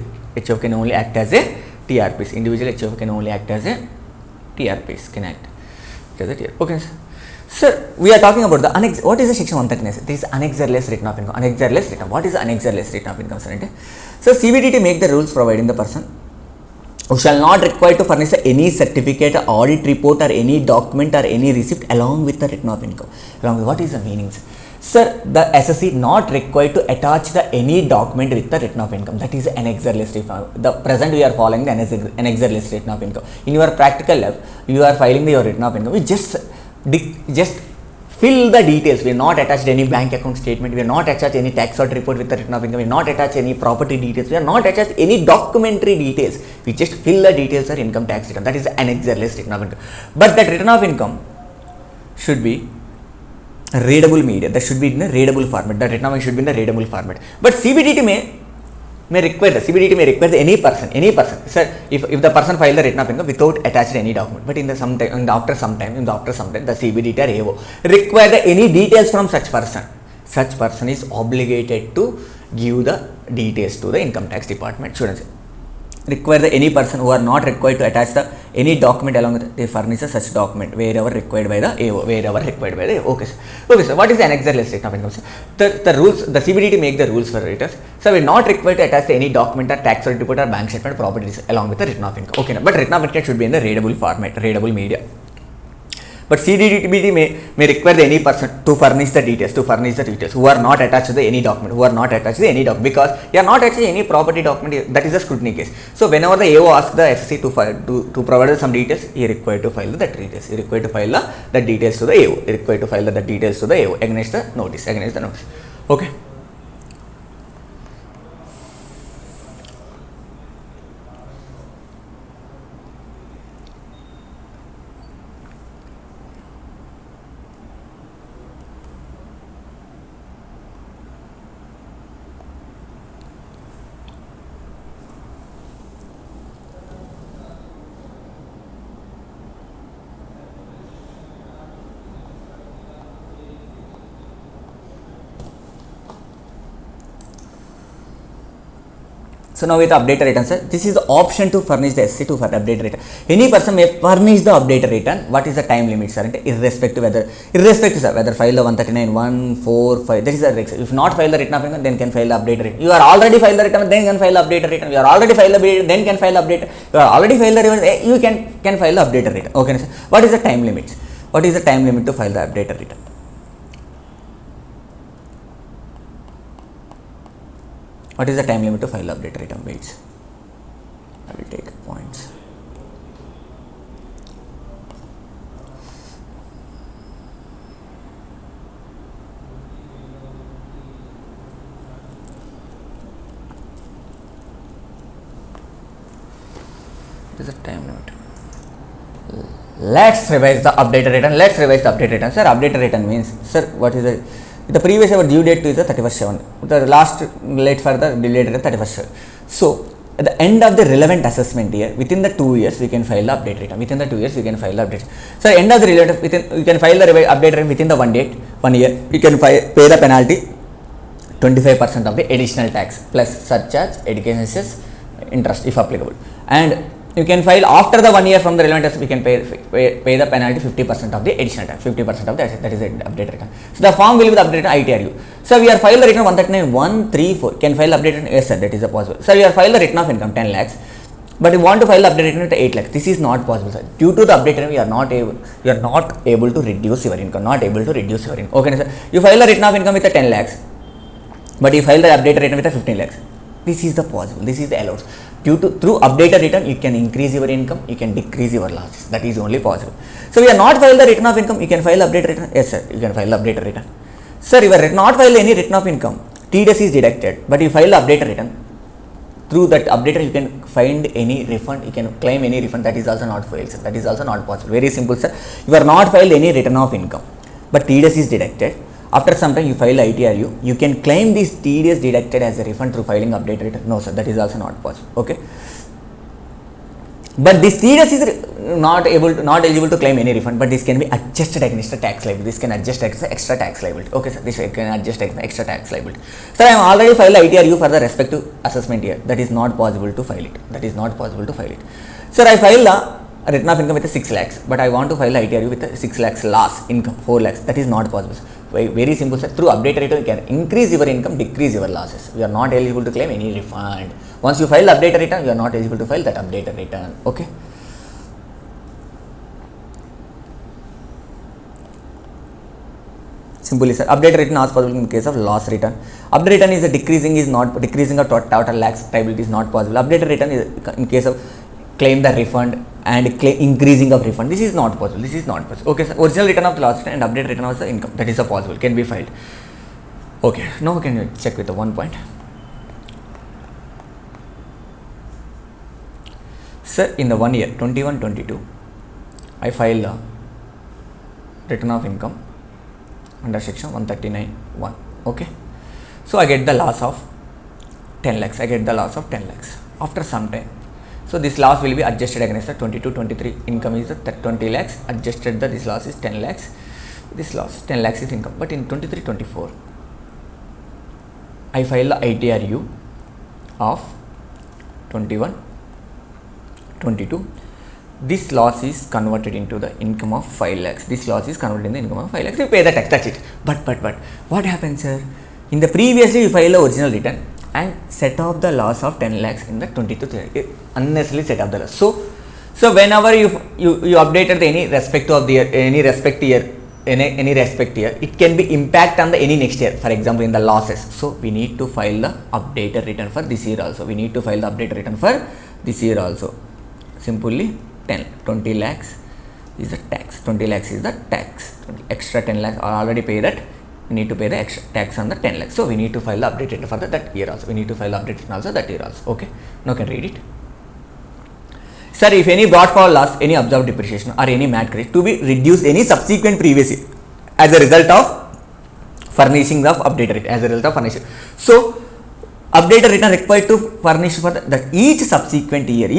HO can only act as a TRPs. Individual HO can only act as a TRPs. Can act as a TRP. Okay, sir. Sir, we are talking about the what is the section 139? This is annexureless return of income. Annexureless return. What is the annexureless return of income, sir? So CBDT make the rules providing the person who shall not require to furnish any certificate, audit report, or any document or any receipt along with the return of income. What is the meaning, sir? Sir, the SSC not required to attach any document with the return of income. That is annexureless return. The present we are following the annexureless return of income. In your practical lab, you are filing your return of income. We just fill the details. We are not attached any bank account statement. We are not attached any tax audit report with the return of income. We are not attached any property details. We are not attached any documentary details. We just fill the details or income tax return. That is annexureless return of income. But that return of income should be readable media. That should be in a readable format. That return of income should be in a readable format. But CBDT may require any person. Sir, if the person file the return of income without attached any document, but after some time, the CBDT or AO require any details from such person is obligated to give the details to the income tax department. Students, require any person who are not required to attach any document along with they furnish such document wherever required by the AO. Okay, sir. What is the annexureless return of income, sir? The rules, the CBDT make the rules for returns. So we are not required to attach any document or tax audit report or bank statement properties along with the return of income. Okay, but return of income should be in the readable format, readable media. But CBDT may require any person to furnish the details, who are not attached to any document, because you are not attached to any property document. That is a scrutiny case. So whenever the AO asks the SSC to provide some details, he is required to file that details. He is required to file the details to the AO. He is required to file the details to the AO against the notice. Okay. So now with the updated return, sir, this is the option to furnish the SC to update return. Any person may furnish the updated return. What is the time limit, sir? Irrespective sir, whether file the 139, 1, 4, 5. That is the rex. If not file the return of income, then can file the updated return. You are already filed the return, then can file the updated return. You are already filed the updated, then can file the update. You are already filed the return, you can file the updated return. Okay, sir. What is the time limit? What is the time limit to file the updated return? What is the time limit to file the updated return? Wait, I will take points. the time limit? Let's revise the updated return. Sir, updated return means, sir, what is it? The previous our due date is the 31st 7. The last late for the delayed return 31st 7. So at the end of the relevant assessment year, within the 2 years, we can file the update return. Within the 2 years, we can file the update. So end of the relevant, you can file the update return within the 1 year. You can pay the penalty 25% of the additional tax plus surcharge, education cess, interest if applicable. And you can file after the 1 year from the relevant assessment, we can pay the penalty 50% of the additional tax, 50% of the asset, that is the update return. So the form will be the updated ITRU. So we are filed the return 139,134. Can file update return? Yes, sir, that is possible. So we are filed the return of income 10 lakhs, but we want to file the update return at 8 lakhs. This is not possible, sir. Due to the update return, we are not able to reduce your income. Okay, sir. You file the return of income with the 10 lakhs, but you file the update return with the 15 lakhs. This is the possible. This is the allowed. Through updated return, you can increase your income, you can decrease your losses. That is only possible. So we are not filed the return of income. You can file updated return. Yes, sir. You can file updated return. Sir, you are not filed any return of income. TDS is deducted, but you file updated return. Through that updated, you can find any refund. You can claim any refund. That is also not filed, sir. That is also not possible. Very simple, sir. You are not filed any return of income, but TDS is deducted. After some time you file ITRU, you can claim this TDS deducted as a refund through filing updated return. No, sir, that is also not possible. Okay, but this TDS is not eligible to claim any refund, but this can be adjusted against the tax liability. This can adjust against the extra tax liability. Okay, sir, this can adjust against the extra tax liability. Sir, I am already filed ITRU for the respective assessment year. That is not possible to file it. Sir, I filed a return of income with 6 lakhs, but I want to file ITRU with 6 lakhs loss income 4 lakhs. That is not possible, sir. Very simple, sir. Through updated return, you can increase your income, decrease your losses. You are not eligible to claim any refund. Once you file updated return, you are not eligible to file that updated return. Okay. Simply, sir, updated return as possible in case of loss return. Updated return is not decreasing of total lakhs liability is not possible. Updated return is in case of claim the refund and increasing of refund. This is not possible. Okay, sir. Original return of the loss return and updated return of the income, that is possible, can be filed. Okay, now can you check with the 1 point. Sir, in the 1 year 21-22, I filed a return of income under section 139(1). Okay, so I get the loss of 10 lakhs. After some time, so this loss will be adjusted against the 22-23 income is the 20 lakhs, adjusted this loss is 10 lakhs, this loss 10 lakhs is income. But in 23-24, I file the ITRU of 21-22. This loss is converted into the income of 5 lakhs. We pay the tax, that's it. But what happens, sir? In the previously you file the original return and set off the loss of 10 lakhs in the 22-30, unnecessarily set off the loss. So whenever you updated any respect of the year, any respect year, it can be impact on the any next year. For example, in the losses. So we need to file the updated return for this year also. Simply 20 lakhs is the tax. 20 lakhs is the tax. Extra 10 lakhs are already paid that. We need to pay the extra tax on the 10 lakhs. So we need to file the update return for that year also. Okay. Now can read it. Sir, if any brought forward loss, any observed depreciation or any MAT credit to be reduced any subsequent previous year as a result of furnishing of updated return. So updated return required to furnish for that each subsequent year.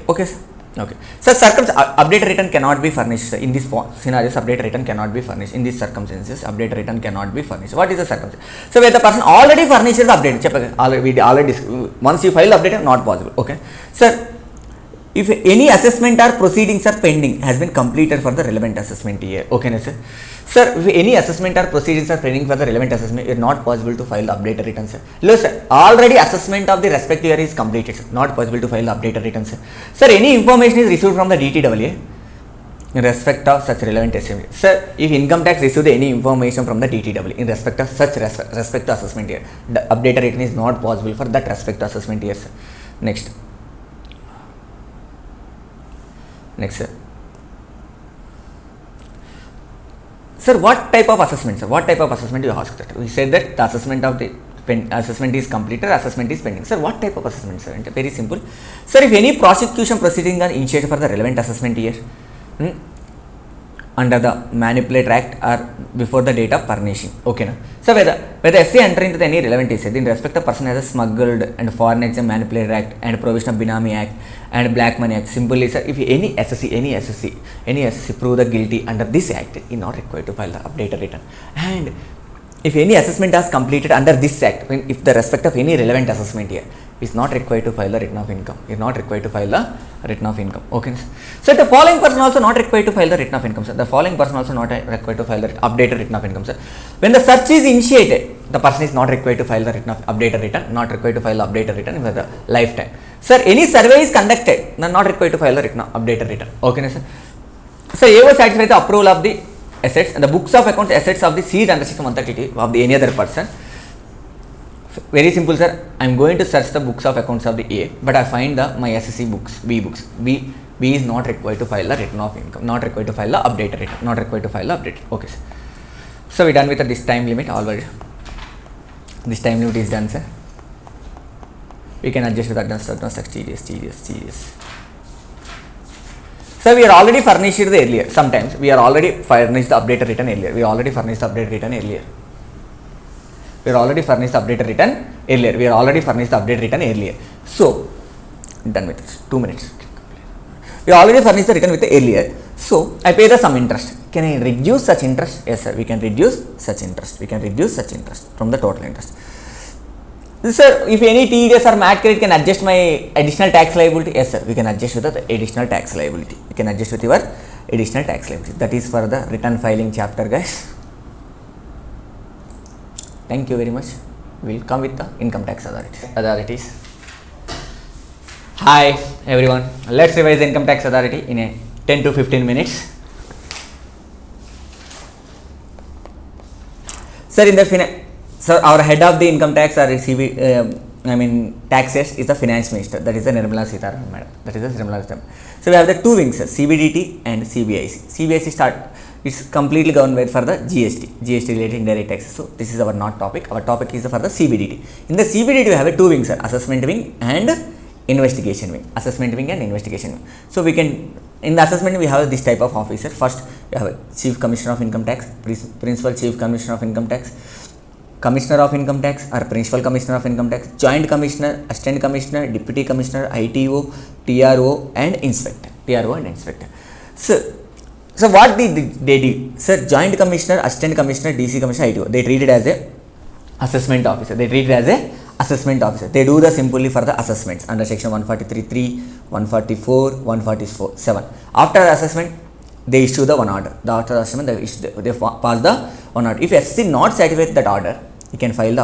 Okay, sir. Okay. So updated return cannot be furnished in this scenarios. Updated return cannot be furnished in these circumstances. Updated return cannot be furnished. What is the circumstance? So where the person already furnished the update. Once you file update, not possible. Okay, sir. If any assessment or proceedings are pending has been completed for the relevant assessment year. Okay, sir. Sir, if any assessment or proceedings are pending for the relevant assessment, it is not possible to file the updated return, sir. Look, sir, already assessment of the respective year is completed, sir. Not possible to file the updated return, sir. Sir, any information is received from the DTAA in respect of such relevant assessment. Sir, if income tax received any information from the DTAA in respect of such respect to assessment year, the updated return is not possible for that respect to assessment year, sir. Next, sir. Sir, what type of assessment, sir? You asked that. We said that the assessment of the assessment is completed, assessment is pending. Sir, what type of assessment, sir? Very simple. Sir, if any prosecution proceeding are initiated for the relevant assessment year, under the Manipulator Act or before the date of furnishing. Okay, now. So whether SC enter into any relevant essay in respect of person has a smuggled and foreign exchange Manipulator Act and provision of Binami Act and Black Money Act. Simply, sir, if any SSC prove the guilty under this act, is not required to file the updated return. And if any assessment is completed under this act, if the respect of any relevant assessment here, is not required to file the return of income. Is not required to file the return of income. Okay. So the following person also not required to file the return of income, sir. The following person also not required to file the updated return of income, sir. When the search is initiated, the person is not required to file the return of updated return. Not required to file the updated return for the lifetime. Sir, any survey is conducted, then not required to file the return of updated return. Okay, sir. So A was satisfied the approval of the assets and the books of accounts assets of the seized under section 132 of the any other person. Very simple, sir. I am going to search the books of accounts of the A, but I find the my SSC books, B books. B is not required to file the return of income, not required to file the updated return, not required to file the updated. Okay, sir. So we done with this time limit already. This time limit is done, sir. We can adjust with that tedious. So we are already furnished the earlier. Sometimes we are already furnished the updated return earlier. We already furnished the updated return earlier. We are already furnished the updated return earlier. So done with this. 2 minutes. We already furnished the return with the earlier. So I pay the some interest. Can I reduce such interest? Yes, sir. We can reduce such interest. From the total interest. Sir, if any TDS or MAT credit can adjust my additional tax liability? Yes, sir. We can adjust with the additional tax liability. You can adjust with your additional tax liability. That is for the return filing chapter, guys. Thank you very much. We'll come with the income tax authorities. Hi everyone. Let's revise the income tax authority in a 10 to 15 minutes. Sir, so our head of the income tax or taxes is the finance minister. That is the Nirmala Sitharaman madam. So we have the two wings, CBDT and CBIC. CBIC it's completely governed for the GST related indirect taxes. So this is our not topic. Our topic is for the CBDT. In the CBDT we have two wings, assessment wing and investigation wing. So we can, in the assessment we have this type of officer. First we have a Chief Commissioner of Income Tax, Principal Chief Commissioner of Income Tax, Commissioner of Income Tax or Principal Commissioner of Income Tax, Joint Commissioner, Assistant Commissioner, Deputy Commissioner, ITO, TRO and Inspector. So what did they do? Sir, Joint Commissioner, Assistant Commissioner, DC Commissioner, ITO, they treat it as a assessment officer. They do the simply for the assessments under section 143.3, 144, 147. After assessment, they issue the one order. After the assessment, they pass the one order. If SC not satisfied with that order, you can file the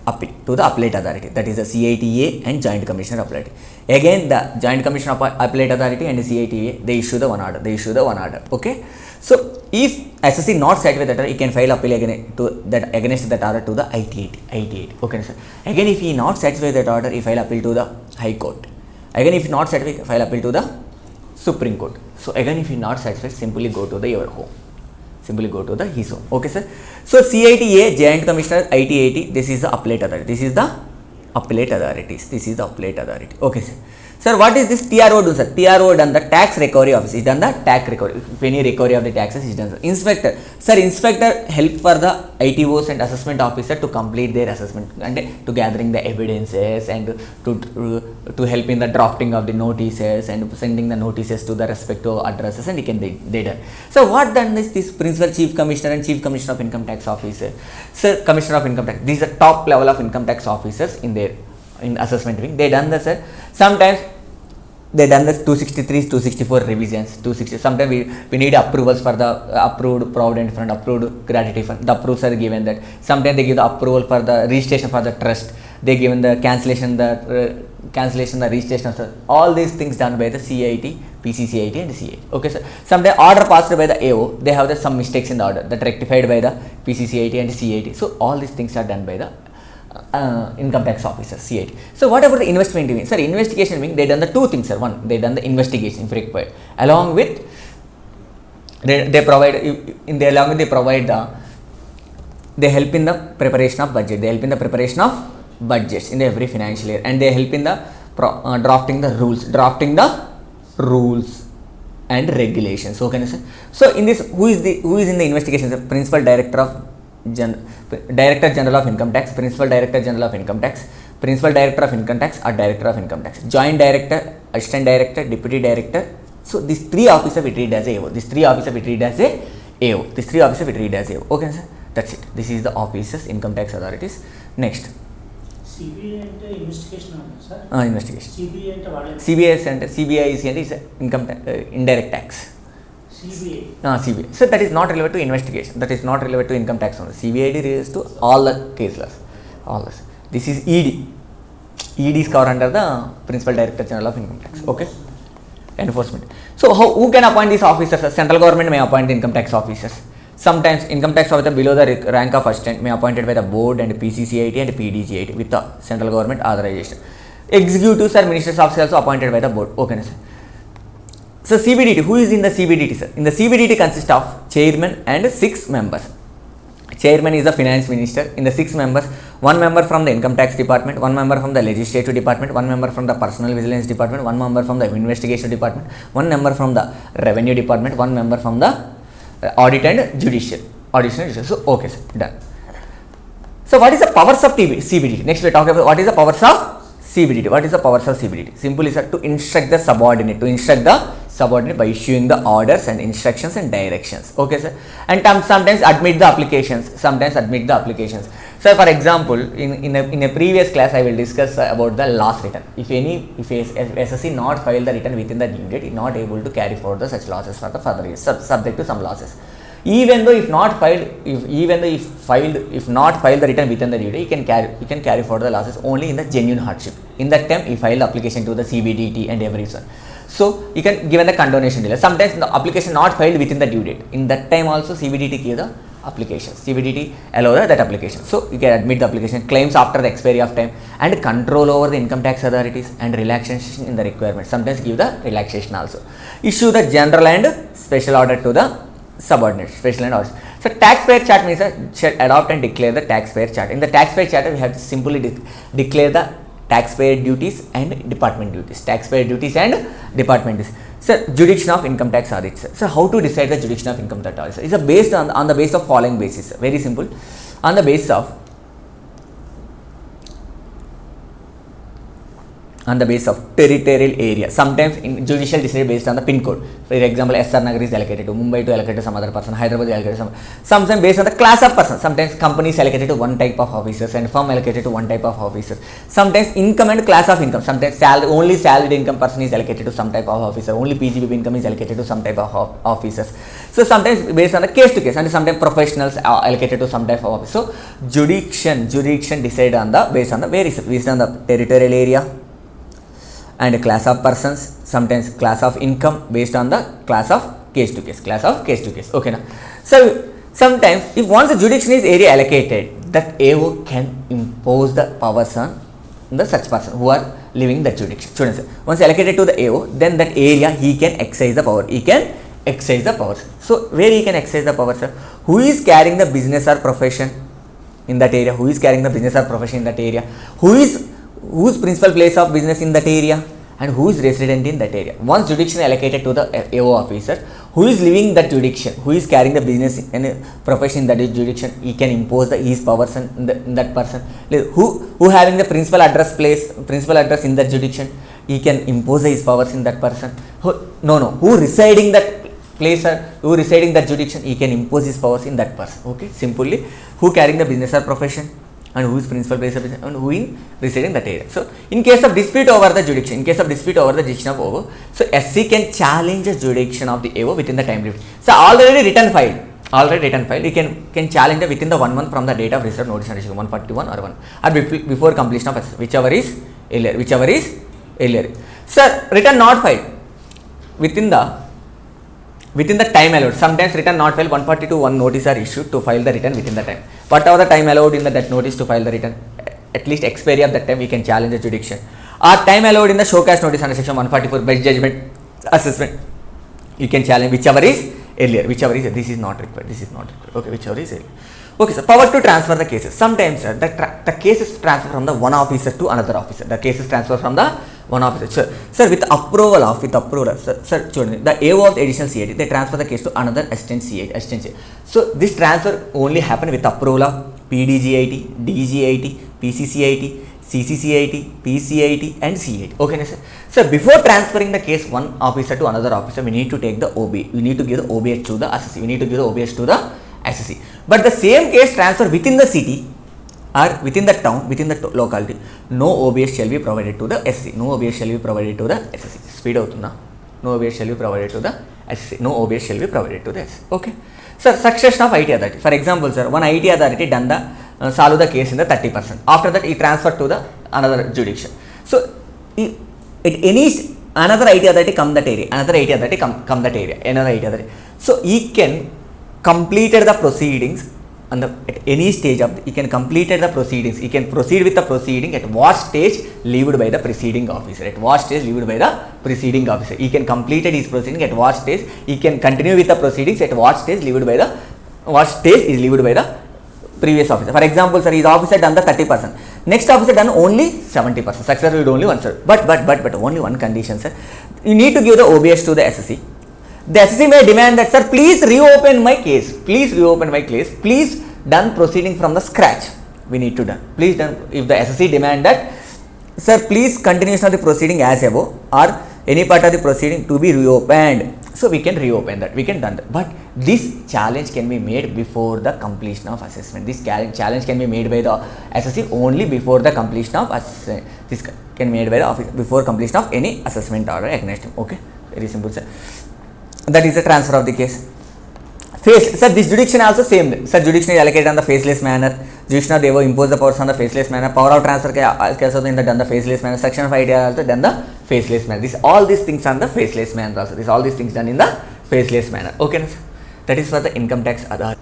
appeal to the appellate authority. That is the CATA and Joint Commissioner Appellate. Again, the Joint Commissioner Appellate Authority and the CATA, they issue the one order. Okay. So if SSC not satisfied with that order, he can file appeal against that order to the IT. Okay, sir. Again, if he not satisfied with that order, he file appeal to the High Court. Again, if not satisfied, file appeal to the Supreme Court. So again, if he not satisfied, simply go to your home. His home. Okay, sir. So CATA, Joint Commissioner, ITAT, this is the appellate authority. This is the appellate authority. Okay, sir. Sir, what is this TRO do, sir? TRO done the tax recovery office. Is done the tax recovery. If any recovery of the taxes is done, sir. Inspector. Sir, inspector help for the ITOs and assessment officer to complete their assessment and to gathering the evidences and to help in the drafting of the notices and sending the notices to the respective addresses, and they done. So what done is this Principal Chief Commissioner and Chief Commissioner of Income Tax Officer. Sir, Commissioner of Income Tax. These are top level of income tax officers in assessment wing. They done the, sir. Sometimes they done the 263, 264 revisions, 260. Sometimes we need approvals for the approved provident fund, approved gratuity fund. The approvals are given that. Sometimes they give the approval for the registration for the trust. They given the cancellation, the registration. Sir. All these things done by the CIT, PCCIT and CA. Okay, sir. Sometimes order passed by the AO. They have some mistakes in the order that rectified by the PCCIT and CIT. So all these things are done by the income tax officer, CIT. So what about the investment wing? Sir, investigation wing, they done the two things, sir. One, they done the investigation if required. Along with they provide they help in the preparation of budget, they help in the preparation of budgets in every financial year, and they help in the drafting the rules and regulations. Okay, sir. So in this, who is in the investigation? The principal director general of income tax, principal director general of income tax, principal director of income tax, or director of income tax, joint director, assistant director, deputy director. So these three officers we treat as AO. These three officers we treat as AO. Okay, sir. That's it. This is the officers, income tax authorities. Next. CBI అంటే investigation అంటే sir investigation. CBI అంటే వాడే CBI is income indirect tax. CBI. So that is not relevant to investigation. That is not relevant to income tax only. CBID relates to all the cases. All this. This is ED. ED is covered under the Principal Director General of Income Tax. Okay. Enforcement. So who can appoint these officers? Central government may appoint the income tax officers. Sometimes income tax officer below the rank of assistant may appointed by the board and PCCIT and PDGIT with the central government authorization. Executives or ministers officers also appointed by the board. Okay, sir. So CBDT, who is in the CBDT, sir? In the CBDT consists of chairman and 6 members. Chairman is the finance minister. In the 6 members, 1 member from the income tax department, 1 member from the legislative department, 1 member from the personal vigilance department, 1 member from the investigation department, 1 member from the revenue department, 1 member from the audit and judicial. So okay, sir, done. So what is the powers of CBDT? Next we talk about what is the powers of CBDT. What is the powers of CBDT? Simply, sir, to instruct the subordinate, by issuing the orders and instructions and directions. Okay, sir. And sometimes admit the applications. So for example, in a previous class I will discuss about the loss return. If SSC not filed the return within the due date, it not able to carry forward the such losses for the further years, subject to some losses. Even though if not filed the return within the due date, you can carry forward the losses only in the genuine hardship. In that time, he filed the application to the CBDT and everyone. So you can give the condonation delay. Sometimes the application not filed within the due date. In that time also CBDT give the application. CBDT allow that application. So you can admit the application, claims after the expiry of time, and control over the income tax authorities and relaxation in the requirement. Sometimes give the relaxation also. Issue the general and special order to the subordinates, special and orders. So taxpayer chart means shall adopt and declare the taxpayer chart. In the taxpayer chart, we have to simply declare the taxpayer duties and department duties. So jurisdiction of income tax audit. So how to decide the jurisdiction of income tax audit? It's based on the basis of following basis. Very simple. On the basis of territorial area. Sometimes in judicial decide based on the pin code. For example, SR Nagar is allocated to Mumbai to allocate to some other person, Hyderabad is allocated to some. Sometimes based on the class of person. Sometimes company is allocated to one type of officers and firm allocated to one type of officers. Sometimes income and class of income. Sometimes only salaried income person is allocated to some type of officer. Only PGBP income is allocated to some type of officers. So sometimes based on the case to case, and sometimes professionals are allocated to some type of office. So jurisdiction decide on the based on the territorial area and class of persons, sometimes class of income based on the class of case to case. Okay, now. So sometimes if once the jurisdiction is area allocated, that AO can impose the powers on the such person who are living that jurisdiction. Students, once allocated to the AO, then that area he can exercise the power. So where he can exercise the power, sir? Who is carrying the business or profession in that area? Whose principal place of business in that area, and who is resident in that area. Once jurisdiction allocated to the AO officer, who is living that jurisdiction, who is carrying the business and profession in that jurisdiction, he can impose his powers in that person. Who having the principal address in that jurisdiction, he can impose his powers in that person. Who residing that place or who residing that jurisdiction, he can impose his powers in that person. Okay, simply who carrying the business or profession, and who is principal place of business, and who is residing that area. So in case of dispute over the jurisdiction, of AO, so SC can challenge the jurisdiction of the AO within the time limit. So already written filed, you can challenge it within the 1 month from the date of reserve notice and issue 141 or 1 or before completion of SC, whichever is earlier. Sir, return not filed within the time allowed. Sometimes return not filed, 142 1 notice are issued to file the return within the time. Whatever the time allowed in that notice to file the return, at least expiry of that time, we can challenge the jurisdiction. Or time allowed in the showcase notice under section 144 best judgment assessment, you can challenge whichever is earlier. This is not required. Okay, whichever is earlier. Okay, sir. Power to transfer the cases. Sometimes, sir, the cases transfer from the one officer to another officer. The cases transfer from the one officer. Sir, with approval, sir, the AO of the additional CAT, they transfer the case to another assistant CAT. So this transfer only happen with approval of PDGIT, DGIT, PCCIT, CCCIT, PCIT and CAT. Okay, sir. So before transferring the case one officer to another officer, we need to take the OB. We need to give the OBH to the assessee. We need to give the OBH to the assessee. But the same case transfer within the city or within the town, within the locality, no OBS shall be provided to the SC. No OBS shall be provided to the SC. Speed out na. No OBS shall be provided to the SC. No OBS shall be provided to the SC. Okay. Sir, succession of IT authority. For example, sir, one IT authority done the solve the case in the 30%. After that, he transferred to the another jurisdiction. So, at any another IT authority come that area. Another IT authority come that area. Another IT authority. So, he can completed the proceedings. And at any stage of he can completed the proceedings. He can proceed with the proceeding at what stage leaved by the preceding officer. At what stage leaved by the preceding officer. He can completed his proceeding at what stage. He can continue with the proceedings at what stage leaved by the previous officer. For example, sir, his officer done the 30%. Next officer done only 70%. Successor will only one, sir. But only one condition, sir. You need to give the OBS to the SSC. The SSC may demand that, sir, please reopen my case. Please reopen my case. Please done proceeding from the scratch. We need to done. Please done. If the SSC demand that, sir, please continuation of the proceeding as above or any part of the proceeding to be reopened. So we can reopen that. We can done that. But this challenge can be made before the completion of assessment. This challenge can be made by the SSC only before the completion of assessment. This can be made by the office before completion of any assessment order against him. Okay, very simple, sir. That is the transfer of the case. Sir, this jurisdiction also same. Sir, jurisdiction is allocated on the faceless manner. Jurisdiction they will impose the powers on the faceless manner. Power of transfer case also in the done the faceless manner. Section of idea also done the faceless manner. All these things are the faceless manner also. All these things done in the faceless manner. Okay, sir. That is for the income tax authority.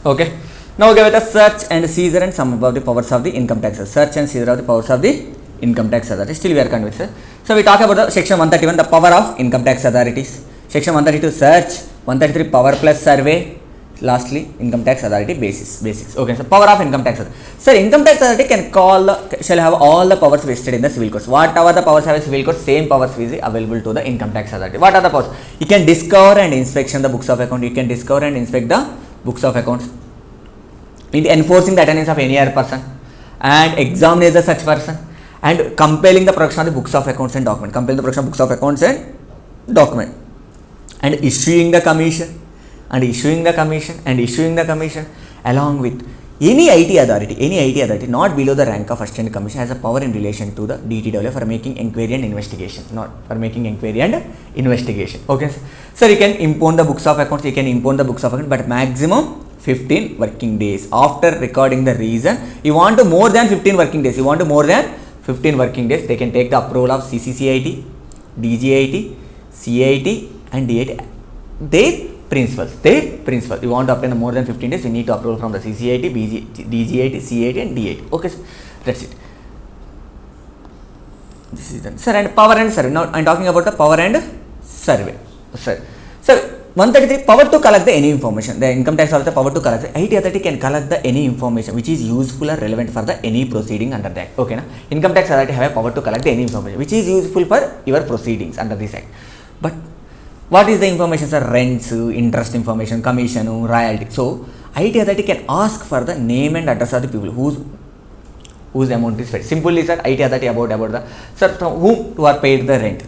Okay. Now give it a search and seizure and some of the powers of the income tax. Search and seizure of the powers of the income tax authority. Still we are convinced, sir. So we talk about the section 131, the power of income tax authorities. Section 132, search. 133, power plus survey. Lastly, income tax authority basics. Okay, so power of income tax authority. Sir, income tax authority shall have all the powers vested in the civil courts. Whatever the powers have in civil courts, same powers is available to the income tax authority. What are the powers? You can discover and inspection the books of account. You can discover and inspect the books of accounts. In enforcing the attendance of any other person and examine the such person. And compelling the production of the books of accounts and document. And issuing the commission. Along with any IT authority not below the rank of assistant commissioner has a power in relation to the DTW for making inquiry and investigation. Okay, sir, you can impugn the books of accounts. But maximum 15 working days. After recording the reason, you want to more than 15 working days. They can take the approval of CCCIT, DGIT, CAT and DAT. Their principals. You want to obtain more than 15 days, you need to approval from the CCIT, DGIT, CAT and DAT. Okay, sir. That's it. This is done. Sir, and power and survey. Now I am talking about the power and survey. Sir, 133, power to collect the any information. The income tax authority power to collect. The IT authority can collect the any information which is useful or relevant for the any proceeding under the act. Okay, na? Income tax authority have a power to collect the any information which is useful for your proceedings under this act. But what is the information, sir? Rents, interest information, commission, royalty. So IT authority can ask for the name and address of the people whose amount is paid. Simply, sir, IT authority about the, sir, from whom you are paid the rent,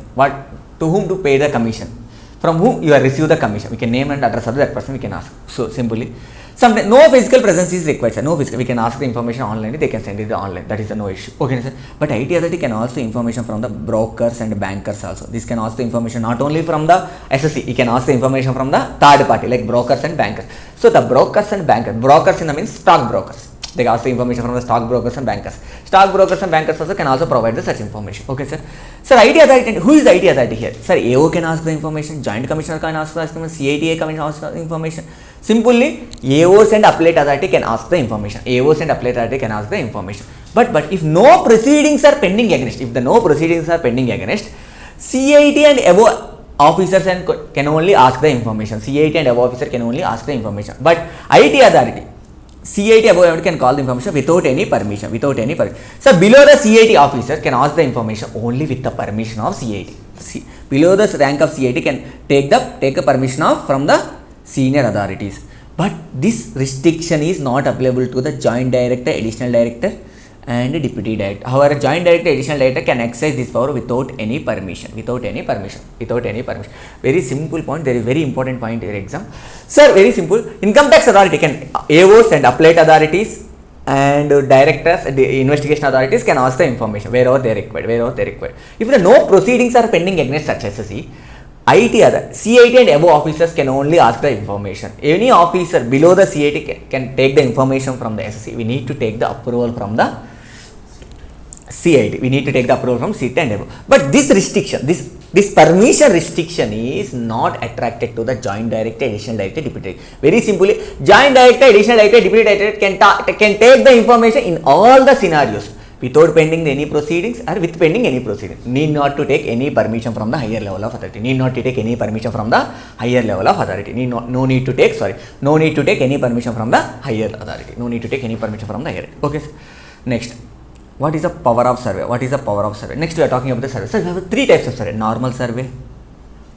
to whom to pay the commission, from whom you are received the commission. We can name and address of that person, we can ask. So simply, sometimes no physical presence is required, sir. We can ask the information online, they can send it online. That is no issue. Okay, sir. But IT authority can also information from the brokers and bankers also. This can ask the information not only from the SSC, it can ask the information from the third party like brokers and bankers. So the brokers and bankers, brokers in the means stock brokers. They ask the information from the stock brokers and bankers. Stock brokers and bankers also can also provide the such information. Okay, sir. Sir, IT authority, who is the IT authority here? Sir, AO can ask the information, Joint Commissioner can ask the information, CATA can ask the information. Simply, AOs and appellate authority can ask the information. But if no proceedings are pending against, CAT and above officers and can only ask the information. CIT and above officer can only ask the information. But IT authority, CIT above can call the information without any permission. So below the CIT officer can ask the information only with the permission of CIT. Below the rank of CIT can take a permission from the senior authorities. But this restriction is not applicable to the joint director, additional director and deputy director. However, joint director, additional director can exercise this power without any permission. Very simple point. There is very important point in exam. Sir, very simple. Income tax authority can AOs and appellate authorities and directors, the investigation authorities can ask the information wherever they required. If the no proceedings are pending against such SSC, CIT and above officers can only ask the information. Any officer below the CIT can take the information from the SSC. We need to take the approval from the CIT. And above. But this restriction, this permission restriction is not attracted to the joint director, additional director, deputy director. Very simply, joint director, additional director, deputy director can take the information in all the scenarios without pending any proceedings or with pending any proceedings. Need not to take any permission from the higher level of authority. No need to take any permission from the higher authority. Okay. Next. What is the power of survey? Next we are talking about the survey. So we have three types of survey: normal survey,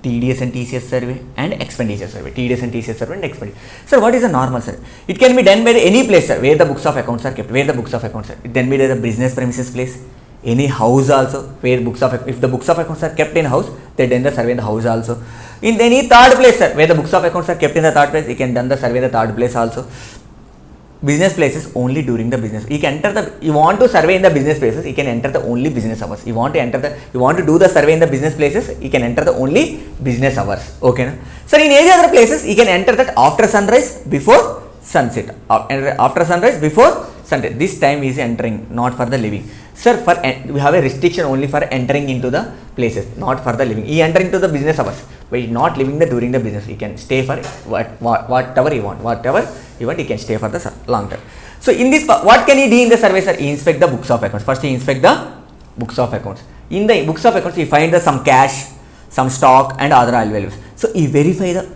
TDS and TCS survey, and expenditure survey. Sir, what is a normal survey? It can be done by any place, sir, where the books of accounts are kept. It can be the business premises place, any house also, where if the books of accounts are kept in house, they done the survey in the house also. In any third place, sir, where the books of accounts are kept in the third place, you can done the survey in the third place also. Business places only during the business. You want to survey in the business places, you can enter the only business hours. You want to do the survey in the business places, you can enter the only business hours. Okay, na? So in any other places, you can enter that after sunrise, before sunset. After sunrise, before sunset. This time is entering, not for the living. Sir, we have a restriction only for entering into the places, not for the living. He enter into the business hours, but not living during the business. He can stay for whatever he want. He can stay for the long term. So in this, what can he do in the survey, sir? He inspect the books of accounts. First, he inspect the books of accounts. In the books of accounts, he find some cash, some stock, and other values. So he verify the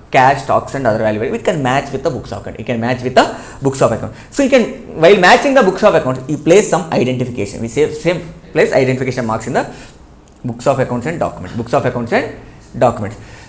cash, stocks, and other values. It can match with the books of account. So he can, while matching the books of accounts, he place some identification. We say same place identification marks in the books of accounts and documents.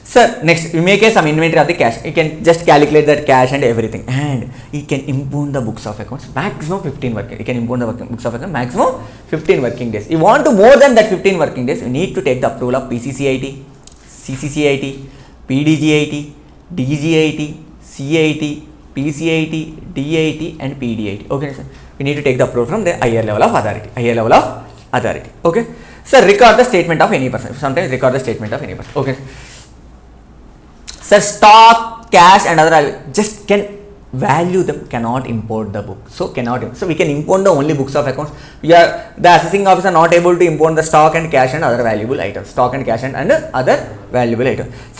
Sir, next we make some inventory of the cash. You can just calculate that cash and everything, and you can impound the books of accounts maximum 15 working. You can impound the books of accounts maximum 15 working days. You want to more than that 15 working days, you need to take the approval of PCCIT, CCCIT, PDGIT, DGIT, CIT, PCIT, DIT, and PDIT. Okay, sir. We need to take the approval from the higher level of authority. Okay. Sir, record the statement of any person. Sometimes record the statement of any person. Okay. Sir, stock, cash, and other just can value them, cannot import the book. So we can import the only books of accounts. The assessing officer not able to import the stock and cash and other valuable items. Sir,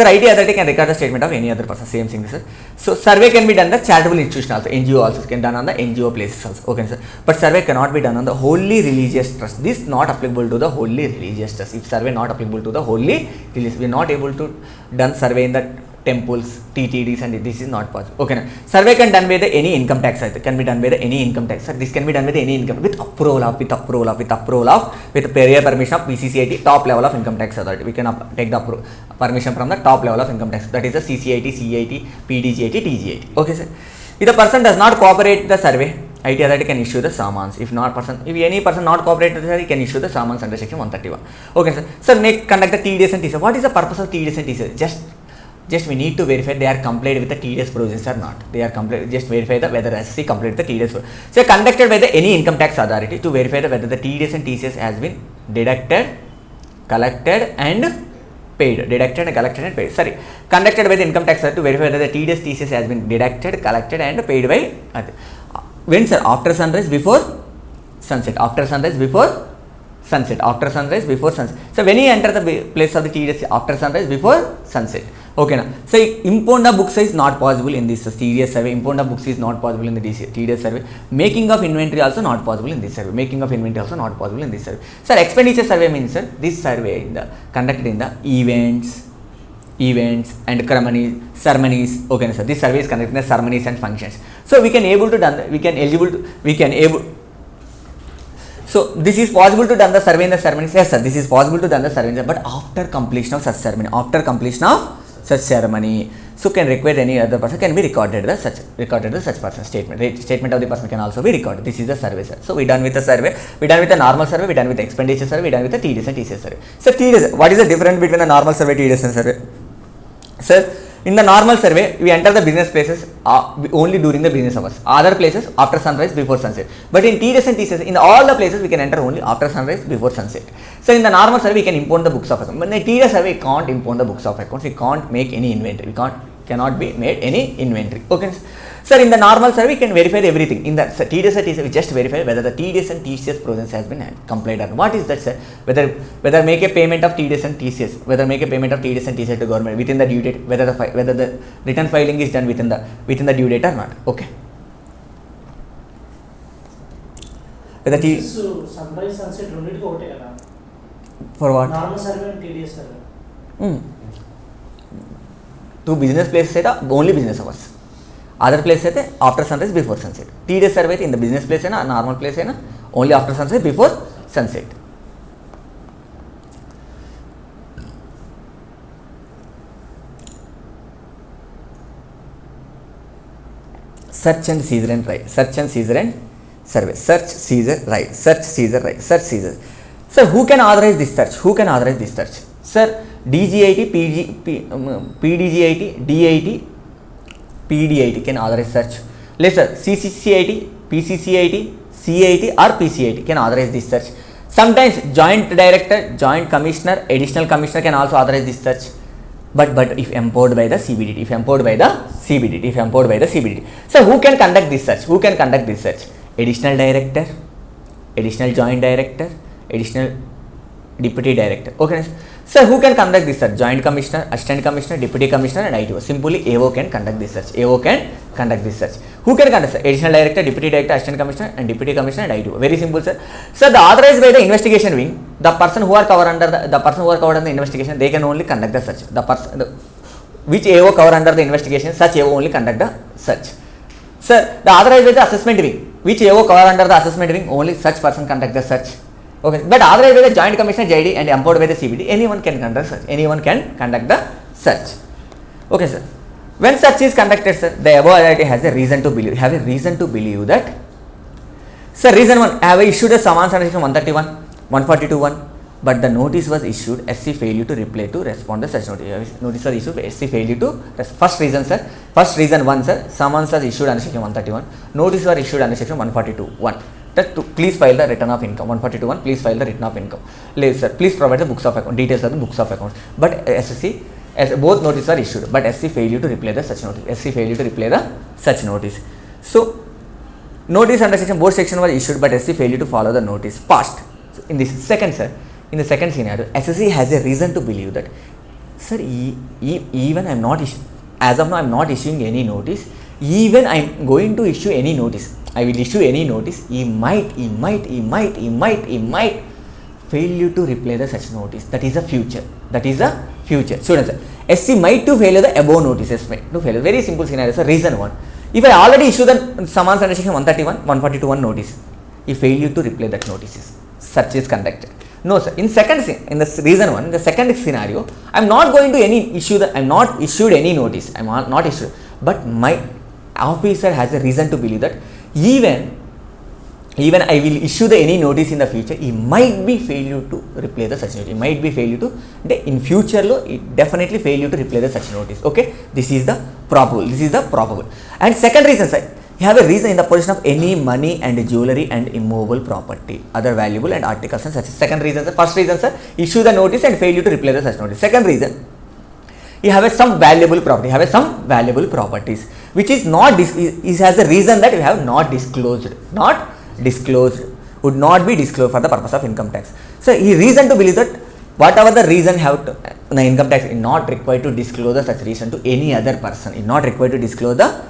IT authority can record the statement of any other person. Same thing, sir. So survey can be done the charitable institution also. NGO also can done on the NGO places also. Okay, sir. But survey cannot be done on the wholly religious trust. This not applicable to the wholly religious trust. If survey not applicable to the wholly religious, we are not able to done survey in the temples, TTDs, and this is not possible. Okay, now survey can done by the any income tax. Can be done by the any income tax. This can be done with any income with approval of prior permission of PCCIT, top level of income tax authority. We can take the permission from the top level of income tax. That is the CCIT, CIT, PDGIT, TGIT. Okay, sir. If the person does not cooperate the survey, IT authority can issue the summons. If any person not cooperate with the survey, can issue the summons under section 131. Okay, sir. Sir, next conduct the TDS and TCS. What is the purpose of TDS and TCS? Just we need to verify they are complied with the TDS provisions or not. They are complied. Just verify whether SC complied with the TDS. So conducted by any income tax authority to verify whether the TDS and TCS has been deducted, collected, and paid. Sorry, conducted by the income tax authority to verify whether the TDS TCS has been deducted, collected, and paid by when, sir? After sunrise, before sunset. sunset, after sunrise, before sunset. So when you enter the place of the TDS after sunrise, before sunset. Okay now. So impound of books is not possible in this TDS survey. Impound of books is not possible in the TDS survey. Making of inventory also not possible in this survey. Making of inventory also not possible in this survey. Sir, expenditure survey means, sir, this survey conducted in the events and ceremonies. Okay sir, this survey is conducted in the ceremonies and functions. So we can able to done, so this is possible to done the survey in the ceremonies. Yes sir, this is possible to done the survey, but after completion of such ceremony, such ceremony, so can require any other person can be recorded the such person statement of the person can also be recorded. This is the survey, sir. So we done with the survey, we done with the normal survey, we done with the expenditure survey, we done with the TDS and TCS survey. So TDS, what is the difference between the normal survey, TDS and survey? Sir, in the normal survey, we enter the business places only during the business hours. Other places after sunrise, before sunset. But in TDS and TCS, in all the places we can enter only after sunrise, before sunset. So in the normal survey, we can import the books of accounts. But in the TDS survey, we can't import the books of accounts. We can't make any inventory. Cannot be made any inventory. Okay. Sir, in the normal survey, we can verify everything. In the TDS and TCS, we just verify whether the TDS and TCS process has been complied or not. What is that, sir? Whether make a payment of TDS and TCS, whether make a payment of TDS and TCS to government within the due date, whether the return filing is done within the due date or not. Okay. Sunrise, sunset, for what? Normal survey and TDS survey. Two business places only business hours. Other place after sunrise, before sunset. TDS survey in the business place normal place only after sunset, before sunset. Search and seizure and right. Search and seizure and survey. Search, seizure, right. Search, seizure, right. Search, seizure. Sir, who can authorize this search? Who can authorize this search? Sir, DGIT, PDGIT, DIT, PDIT can authorize search. Lesser CCCIT, PCCIT, CIT or PCIT can authorize this search. Sometimes joint director, joint commissioner, additional commissioner can also authorize this search. But if empowered by the CBDT, So who can conduct this search? Additional director, additional joint director, additional deputy director. Okay. So who can conduct this search? Joint commissioner, assistant commissioner, deputy commissioner and ITO. Simply AO can conduct this search. Who can conduct search? Additional director, deputy director, assistant commissioner and deputy commissioner and ITO. Very simple, sir. So the authorized by the investigation wing, the person who are covered under the investigation, they can only conduct the search. Which AO cover under the investigation, such AO only conduct the search. Sir, the authorized by the assessment wing, which AO cover under the assessment wing, only such person conduct the search. Okay, but authorized by the joint commissioner JD and empowered by the CBD, anyone can conduct the search. Okay, sir. When search is conducted, sir, the above authority has a reason to believe. That. Sir, reason 1, I have issued a summons under section 131, 142.1, but the notice was issued. SC failure to reply to respond to such notice. Notice was issued. SC failure to first reason, sir. First reason 1, sir. Summons was issued under section 131. Notice was issued under section 142.1. That to please file the return of income. 142.1. Please file the return of income. Sir, please provide the books of account. Details of the books of account. But SC, as both notices are issued, but SC failure to reply the such notice. So notice under section both section was issued, but SC failure to follow the notice. Passed. So in this second, sir, in the second scenario, SSC has a reason to believe that, sir, even I am not as of now I am not issuing any notice. Even I am going to issue any notice. I will issue any notice. He might fail you to reply the such notice. That is a future. Students, SC might to fail the above notices. Very simple scenario. So reason 1. If I already issue the summons under section 131, 142.1 notice, he fail you to reply that notices. Search is conducted. No, sir. In the reason 1, in the second scenario, I am not going to I am not issued any notice. I am not issued. But my officer has a reason to believe that even I will issue any notice in the future, he might be failure to reply the such notice. He might be failure to in future it definitely failure to reply the such notice. Okay, this is the probable. And second reason, sir, you have a reason in the possession of any money and jewelry and immovable property, other valuable and articles and such. Second reason, sir. First reason, sir, issue the notice and failure to reply the such notice. Second reason, you have some valuable property, which is not, it has a reason that you have not disclosed. would not be disclosed for the purpose of income tax. So he reason to believe that whatever the reason have to, the income tax is not required to disclose the such reason to any other person. Is not required to disclose the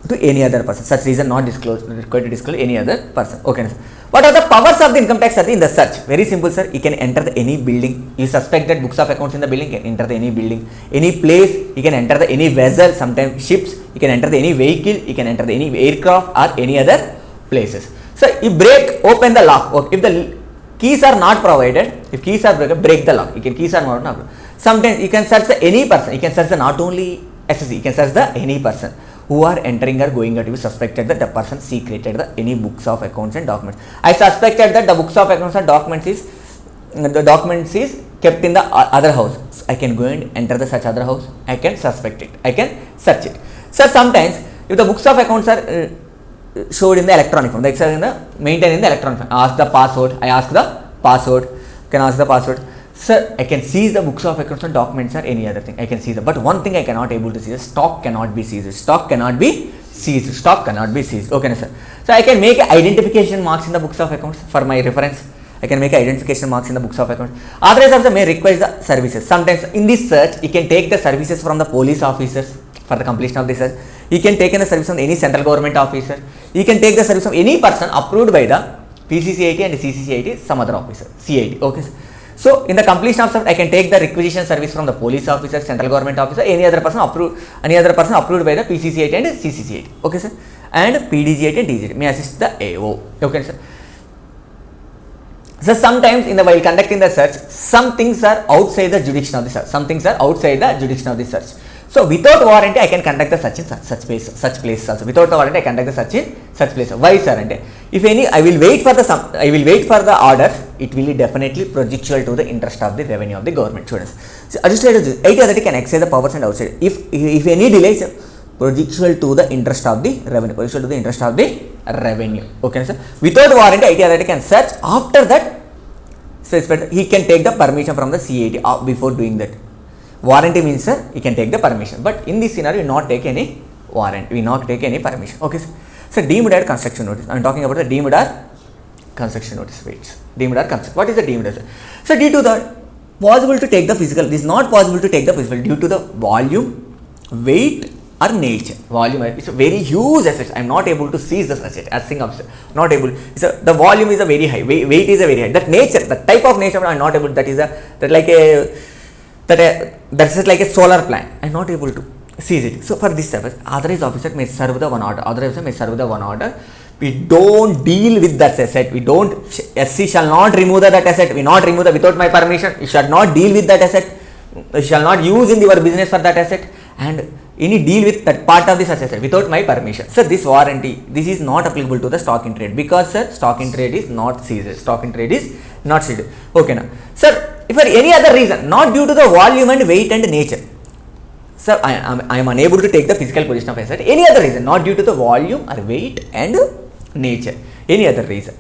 to any other person. Such reason not required to disclose any other person. Okay, sir. What are the powers of the income tax authority in the search? Very simple, sir. You can enter any building. You suspect that books of accounts in the building, you can enter any building. Any place, you can enter any vessel, sometimes ships, you can enter any vehicle, you can enter any aircraft or any other places. So you open the lock. If the keys are not provided, if keys are broken, break the lock. Keys are not. Sometimes you can search any person. You can search not only SSC, you can search any person who are entering or going out. To be suspected that the person secreted any books of accounts and documents. I suspected that the books of accounts and documents is kept in the other house. So I can go and enter the such other house. I can suspect it. I can search it. So sometimes if the books of accounts are showed in the electronic form, that's maintained in the electronic form. Ask the password. I ask the password. Can ask the password. Sir, I can seize the books of accounts and documents or any other thing. I can seize them. But one thing I cannot able to seize, stock cannot be seized. Stock cannot be seized. Stock cannot be seized. Okay, sir. So I can make identification marks in the books of accounts for my reference. I can make identification marks in the books of accounts. Authorized officer may request the services. Sometimes in this search, you can take the services from the police officers for the completion of this search. You can take in the service from any central government officer. You can take the service from any person approved by the PCCIT and CCCIT, some other officer, CIT. Okay, sir. So in the completion of search, I can take the requisition service from the police officer, central government officer, any other person approved by the PCCIT and CCCIT. Okay, sir. And PDGIT and DGIT may assist the AO. Okay, sir. So sometimes while conducting the search, some things are outside the jurisdiction of the search. So without warranty, I can conduct the search in such place also. Without the warranty, I conduct the search in such place. Why, sir? If any, I will wait for the order. It will be definitely prejudicial to the interest of the revenue of the government. Students, so adjusted IT authority can exercise the powers and outside. If any delays, prejudicial to the interest of the revenue. Okay, sir. Without warranty, IT authority can search. After that, he can take the permission from the CAT before doing that. Warranty means, sir, he can take the permission. But in this scenario, we not take any warranty. We not take any permission. Okay, sir. So deemed ad construction notice. I am talking about the deemed ad construction notice. Wait. Deemed ad construction. What is the deemed ad? So due to the possible to take the physical, this is not possible to take the physical due to the volume, weight, or nature. Volume is a very huge asset. I am not able to seize this asset as thing of not able. The volume is a very high. Weight is a very high. That nature, the type of nature I am not able. That's like a solar plant. I am not able to seize it. So for this purpose, authorized officer may serve the one order. We don't deal with that asset. We don't. SC shall not remove that asset. We not remove without my permission. You shall not deal with that asset. You shall not use in your business for that asset. And any deal with that part of this asset without my permission. Sir, this warranty, this is not applicable to the stock in trade because, sir, stock in trade is not seized. Okay, now, sir, if for any other reason, not due to the volume and weight and nature, sir, I am unable to take the physical position of asset. Any other reason, not due to the volume or weight and nature, any other reason,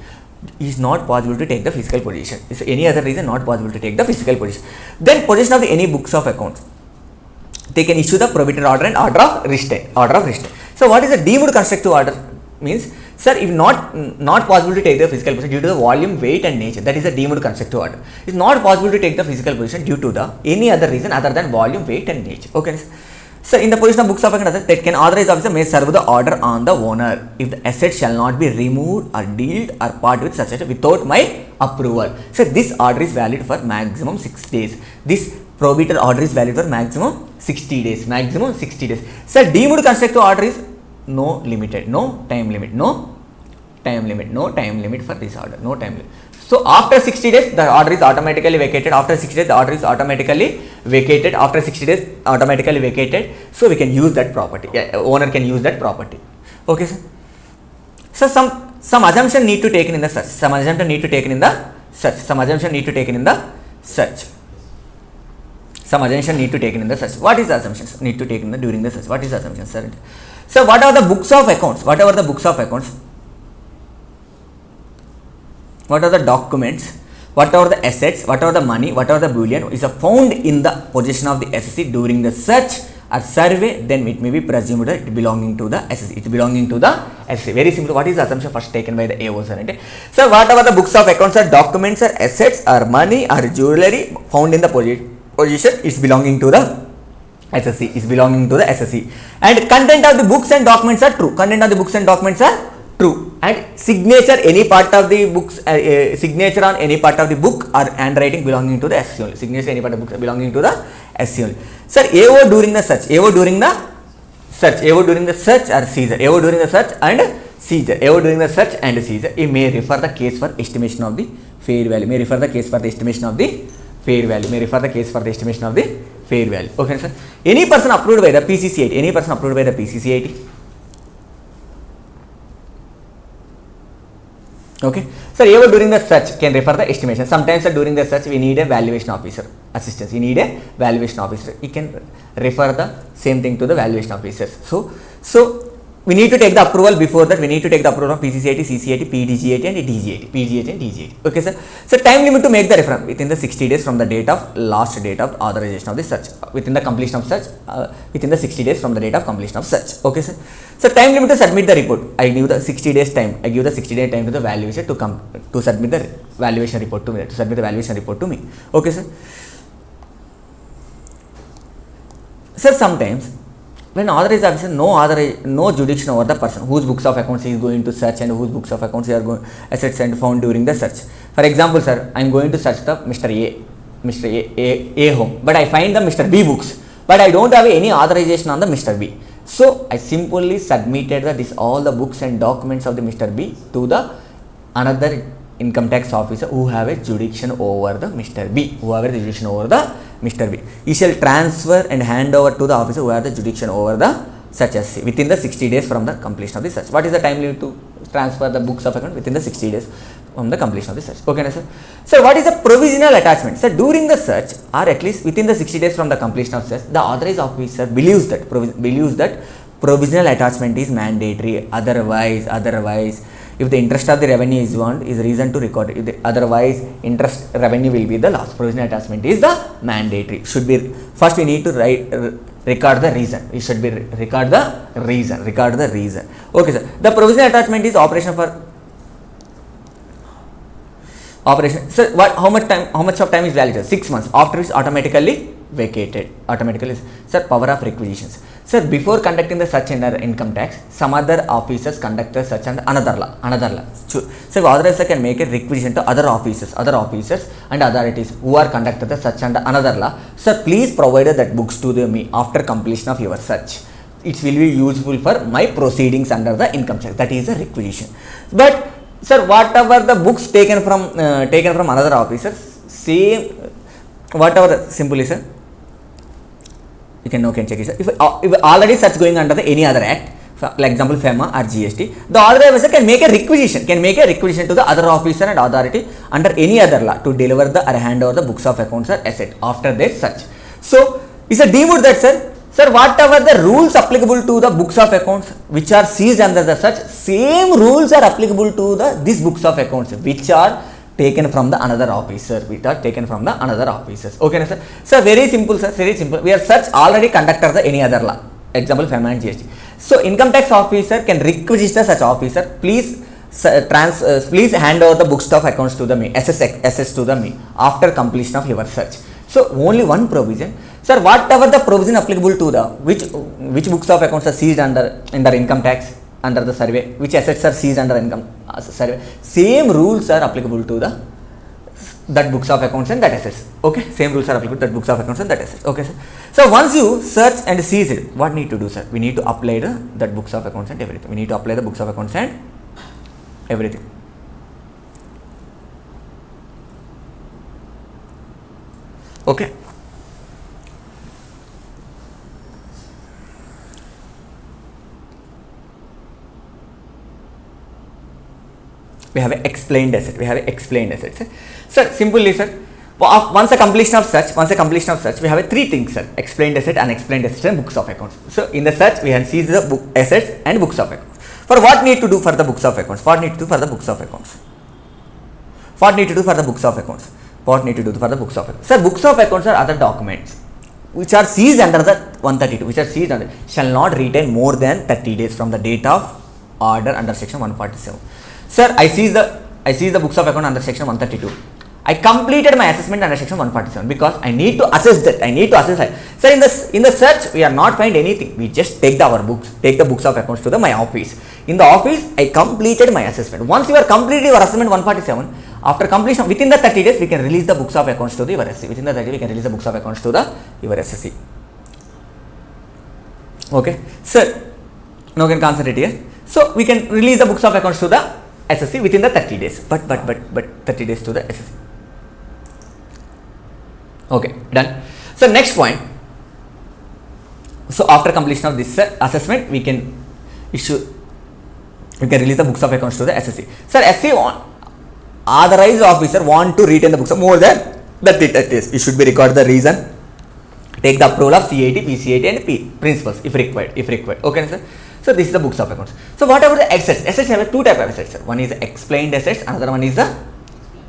is not possible to take the physical position. Is any other reason not possible to take the physical position. Then possession of any books of accounts. They can issue the prohibited order and order of restraint. So what is the deemed constructive order? Means, sir, if not possible to take the physical position due to the volume, weight and nature, that is the deemed constructive order. It is not possible to take the physical position due to the any other reason other than volume, weight and nature. Okay. So in the position of books of accounts, that can authorized officer may serve the order on the owner if the asset shall not be removed or dealt or part with such asset without my approval. So this order is valid for maximum 6 days. This prohibited order is valid for maximum 60 days. So deemed constructive order is no time limit for this order. So after 60 days, the order is automatically vacated. After 60 days, the order is automatically vacated. So we can use that property. Owner can use that property. Okay, sir. So some assumption need to taken in the search. What is the assumptions need to take in the during the search? What is the assumption, sir? So what are the books of accounts? What are the documents? What are the assets? What are the money? What are the bullion? Is found in the possession of the SSC during the search or survey, then it may be presumed that it belonging to the SSC. It belonging to the SSC. Very simple. What is the assumption first taken by the AO, sir? So whatever the books of accounts are documents or assets or money or jewelry found in the position is belonging to the SSC. Is belonging to the SSC. And content of the books and documents are true. Content of the books and documents are true. And signature any part of the books, signature on any part of the book or handwriting belonging to the SC only. Signature any part of the book belonging to the SC only. Sir, AO during the search, AO during the search, AO during the search or seizure, AO during the search and seizure, AO during the search and seizure, it may refer the case for estimation of the fair value, may refer the case for the estimation of the fair value, may refer the case for the estimation of the fair value. Okay, sir. Any person approved by the PCC 80, any person approved by the PCC 80. Okay, so AO during the search can refer the estimation. Sometimes during the search we need a valuation officer assistance. We need a valuation officer. He can refer the same thing to the valuation officers. So we need to take the approval before that. We need to take the approval of PCC80, CC80, PDG80 and DG80, PG80 and DG80. Okay, sir. So time limit to make the reference within the 60 days from the date of last date of authorization of the search. Within the completion of search, within the 60 days from the date of completion of search. Okay, sir. So time limit to submit the report. I give the 60 days time. I give the 60-day time to the valuation to come to submit the valuation report to me. To submit the valuation report to me. Okay, sir. Sir, sometimes when authorized officer no jurisdiction over the person whose books of accounts he is going to search and whose books of accounts he are going assets and found during the search. For example, sir, I am going to search the Mr. A home, but I find the Mr. B books, but I don't have any authorization on the Mr. B. So I simply submitted all the books and documents of the Mr. B to the another income tax officer who have a jurisdiction over the Mr. B, who have a jurisdiction over the Mr. B. He shall transfer and hand over to the officer who have the jurisdiction over the such as within the 60 days from the completion of the search. What is the time limit to transfer the books of account? Within the 60 days from the completion of the search. Okay, sir. So what is the provisional attachment? So during the search or at least within the 60 days from the completion of search, the authorized officer believes that provisional attachment is mandatory. Otherwise, if the interest of the revenue is want, is reason to record it. Otherwise, interest revenue will be the loss. Provisional attachment is the mandatory. Should be first we need to record the reason. We should be record the reason. Okay, sir. The provisional attachment is operation for operation. So how much of time is valid? 6 months. After which automatically vacated. Sir, power of requisitions. Sir, before conducting the search under income tax, some other officers conducted search under another law. So authorized can make a requisition to other officers and authorities who are conducted the search under another law. Sir, please provide that books to me after completion of your search. It will be useful for my proceedings under the income tax. That is a requisition. But sir, whatever the books taken from another officers, same whatever simply, sir. You can check it, sir. If already search going under any other act, for example FEMA or GST, the authorized officer can make a requisition to the other officer and authority under any other law to deliver the or hand over the books of accounts or asset after their search. So is a deemed that, sir, whatever the rules applicable to the books of accounts which are seized under the search, same rules are applicable to these books of accounts which are taken from the another officer. Okay, sir. So very simple, sir. Very simple. We are search already conducted the any other law. Example FEMA and GST. So income tax officer can requisition such officer. Please hand over the books of accounts to the me. Assets to the me after completion of your search. So only one provision. Sir, whatever the provision applicable to the which books of accounts are seized under income tax, under the survey, which assets are seized under income survey, same rules are applicable to that books of accounts and that assets. Okay, same rules are applicable to that books of accounts and that assets. Okay, sir. So once you search and seize it, what need to do, sir? We need to apply that books of accounts and everything. We need to apply the books of accounts and everything. Okay. We have explained assets. Sir, simply, sir, once a completion of search, we have three things, sir: explained asset, unexplained assets, and books of accounts. So in the search, we have seized the book assets and books of accounts. For what need to do for the books of accounts? Sir, books of accounts are other documents which are seized under the 132, which are seized under, shall not retain more than 30 days from the date of order under section 147. Sir, I seize the books of account under section 132. I completed my assessment under section 147 because I need to assess that. Sir, in the search, we are not find anything. We just take the books of accounts to my office. In the office, I completed my assessment. Once you are completed your assessment 147, after completion, within the 30 days, we can release the books of accounts to your SC. Within the 30 days, we can release the books of accounts to your SSC. Okay. Sir, now you can concentrate here. So, we can release the books of accounts to the SSC within the 30 days. But 30 days to the SSC. Okay, done. So, next point. So, after completion of this assessment, we can release the books of accounts to the SSC. Sir, SC authorized officer want to retain the books of more than 30 days. It should be record the reason. Take the approval of CAT, PCAT and principals if required. Okay, sir. So, this is the books of accounts. So, what about the assets? Assets have two types of assets, sir. One is the explained assets, another one is the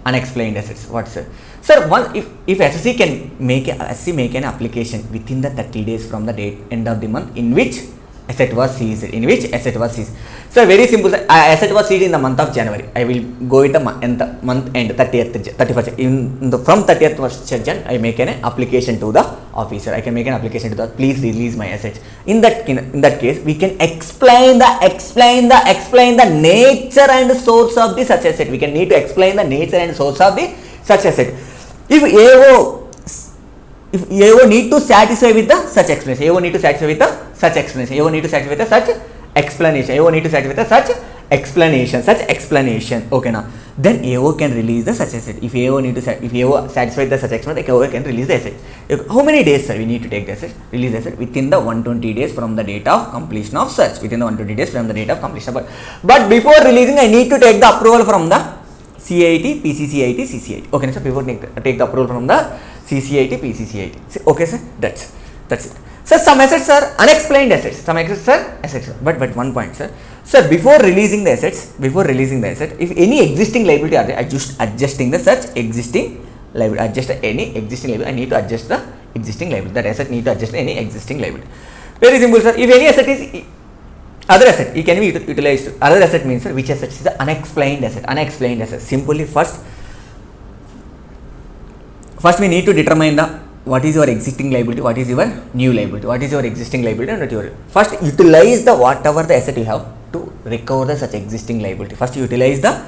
unexplained assets. What, sir? Sir, if SC make an application within the 30 days from the date end of the month in which asset was seized. So, very simple. Asset was seized in the month of January. I will go with the month end 31st. From 30th Jan, I make an application to the officer. I can make an application to the please release my assets. In that case, we can explain the nature and source of the such asset. We can need to explain the nature and source of the such asset. If AO need to satisfy with the such explanation. AO need to satisfy with the such explanation. AO need to satisfy with the such explanation. AO need to satisfy with the such explanation. Okay, now then AO can release the such asset. If AO satisfy the such explanation, AO can release the asset. How many days, sir, we need to take the asset? Release the asset within the 120 days from the date of completion of search. Within the 120 days from the date of completion. But before releasing, I need to take the approval from the CAT, PCCIT, CCIT. Okay, sir. Before take the approval from the CCIT, PCCIT. Okay, sir. That's it. Sir, some assets are unexplained assets. Some assets are assets. But one point, sir. Sir, before releasing the asset, if any existing liability are there, I just adjusting the such existing liability. Adjust any existing liability. I need to adjust the existing liability. That asset need to adjust any existing liability. Very simple, sir. If any asset is other asset, it can be utilized. Other asset means, sir, which asset is the unexplained asset. Simply first we need to determine what is your existing liability, what is your new liability, what is your existing liability and what your first utilize the whatever the asset you have to recover the such existing liability. First utilize the,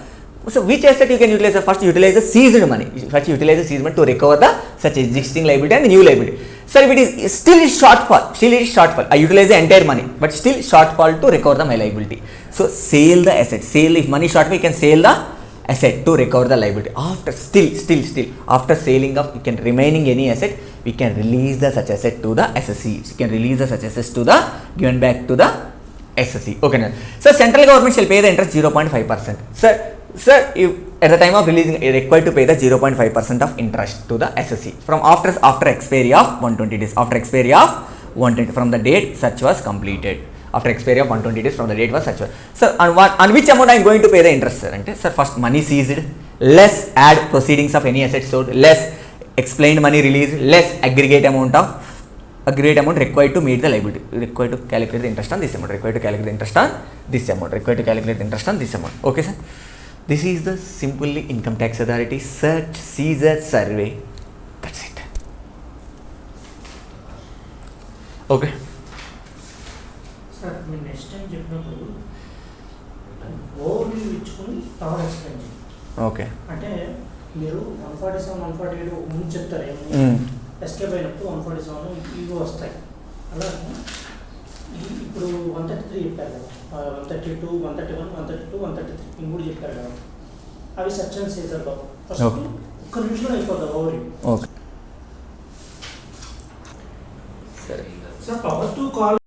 so which asset you can utilize? First utilize the seized money. First utilize the seized money to recover the such existing liability and the new liability. Sir, if it is still shortfall, I utilize the entire money, but still shortfall to recover my liability. So sell the asset. If money shortfall, you can sell the asset to recover the liability. After after selling of remaining any asset, we can release the such asset to the SSC. You can release the such assets to the given back to the SSC. Okay, now. So central government shall pay the interest 0.5%. Sir, if at the time of releasing, you are required to pay the 0.5% of interest to the SSC from after expiry of 120 days. After expiry of 120 from the date such was completed. After expiry of 120 days from the date was such was. Sir, on which amount I am going to pay the interest, sir? Sir, first money seized, less add proceedings of any asset sold, less explained money released, less aggregate amount required to meet the liability. Required to calculate the interest on this amount. Okay, sir. This is the simply income tax authority search, seizure, survey. That's it. Okay. Sir, next time చెప్పినప్పుడు overview ఇచ్చుకొని power explain చేయండి. Okay. అంటే మీరు 147, 148 ముందు చెప్తారు ఏమని escape అయినప్పుడు 147 ఇవి వస్తాయి. అలా ఇప్పుడు 133 చెప్పారు కదా, 132, 131, 132, 133 ఇంకోటి చెప్పారు కదా, అవి సర్చ్ అండ్ సీజర్లో ఫస్ట్ ఒక్క నిమిషంలో అయిపోతుంది overview. Okay. Sir power to call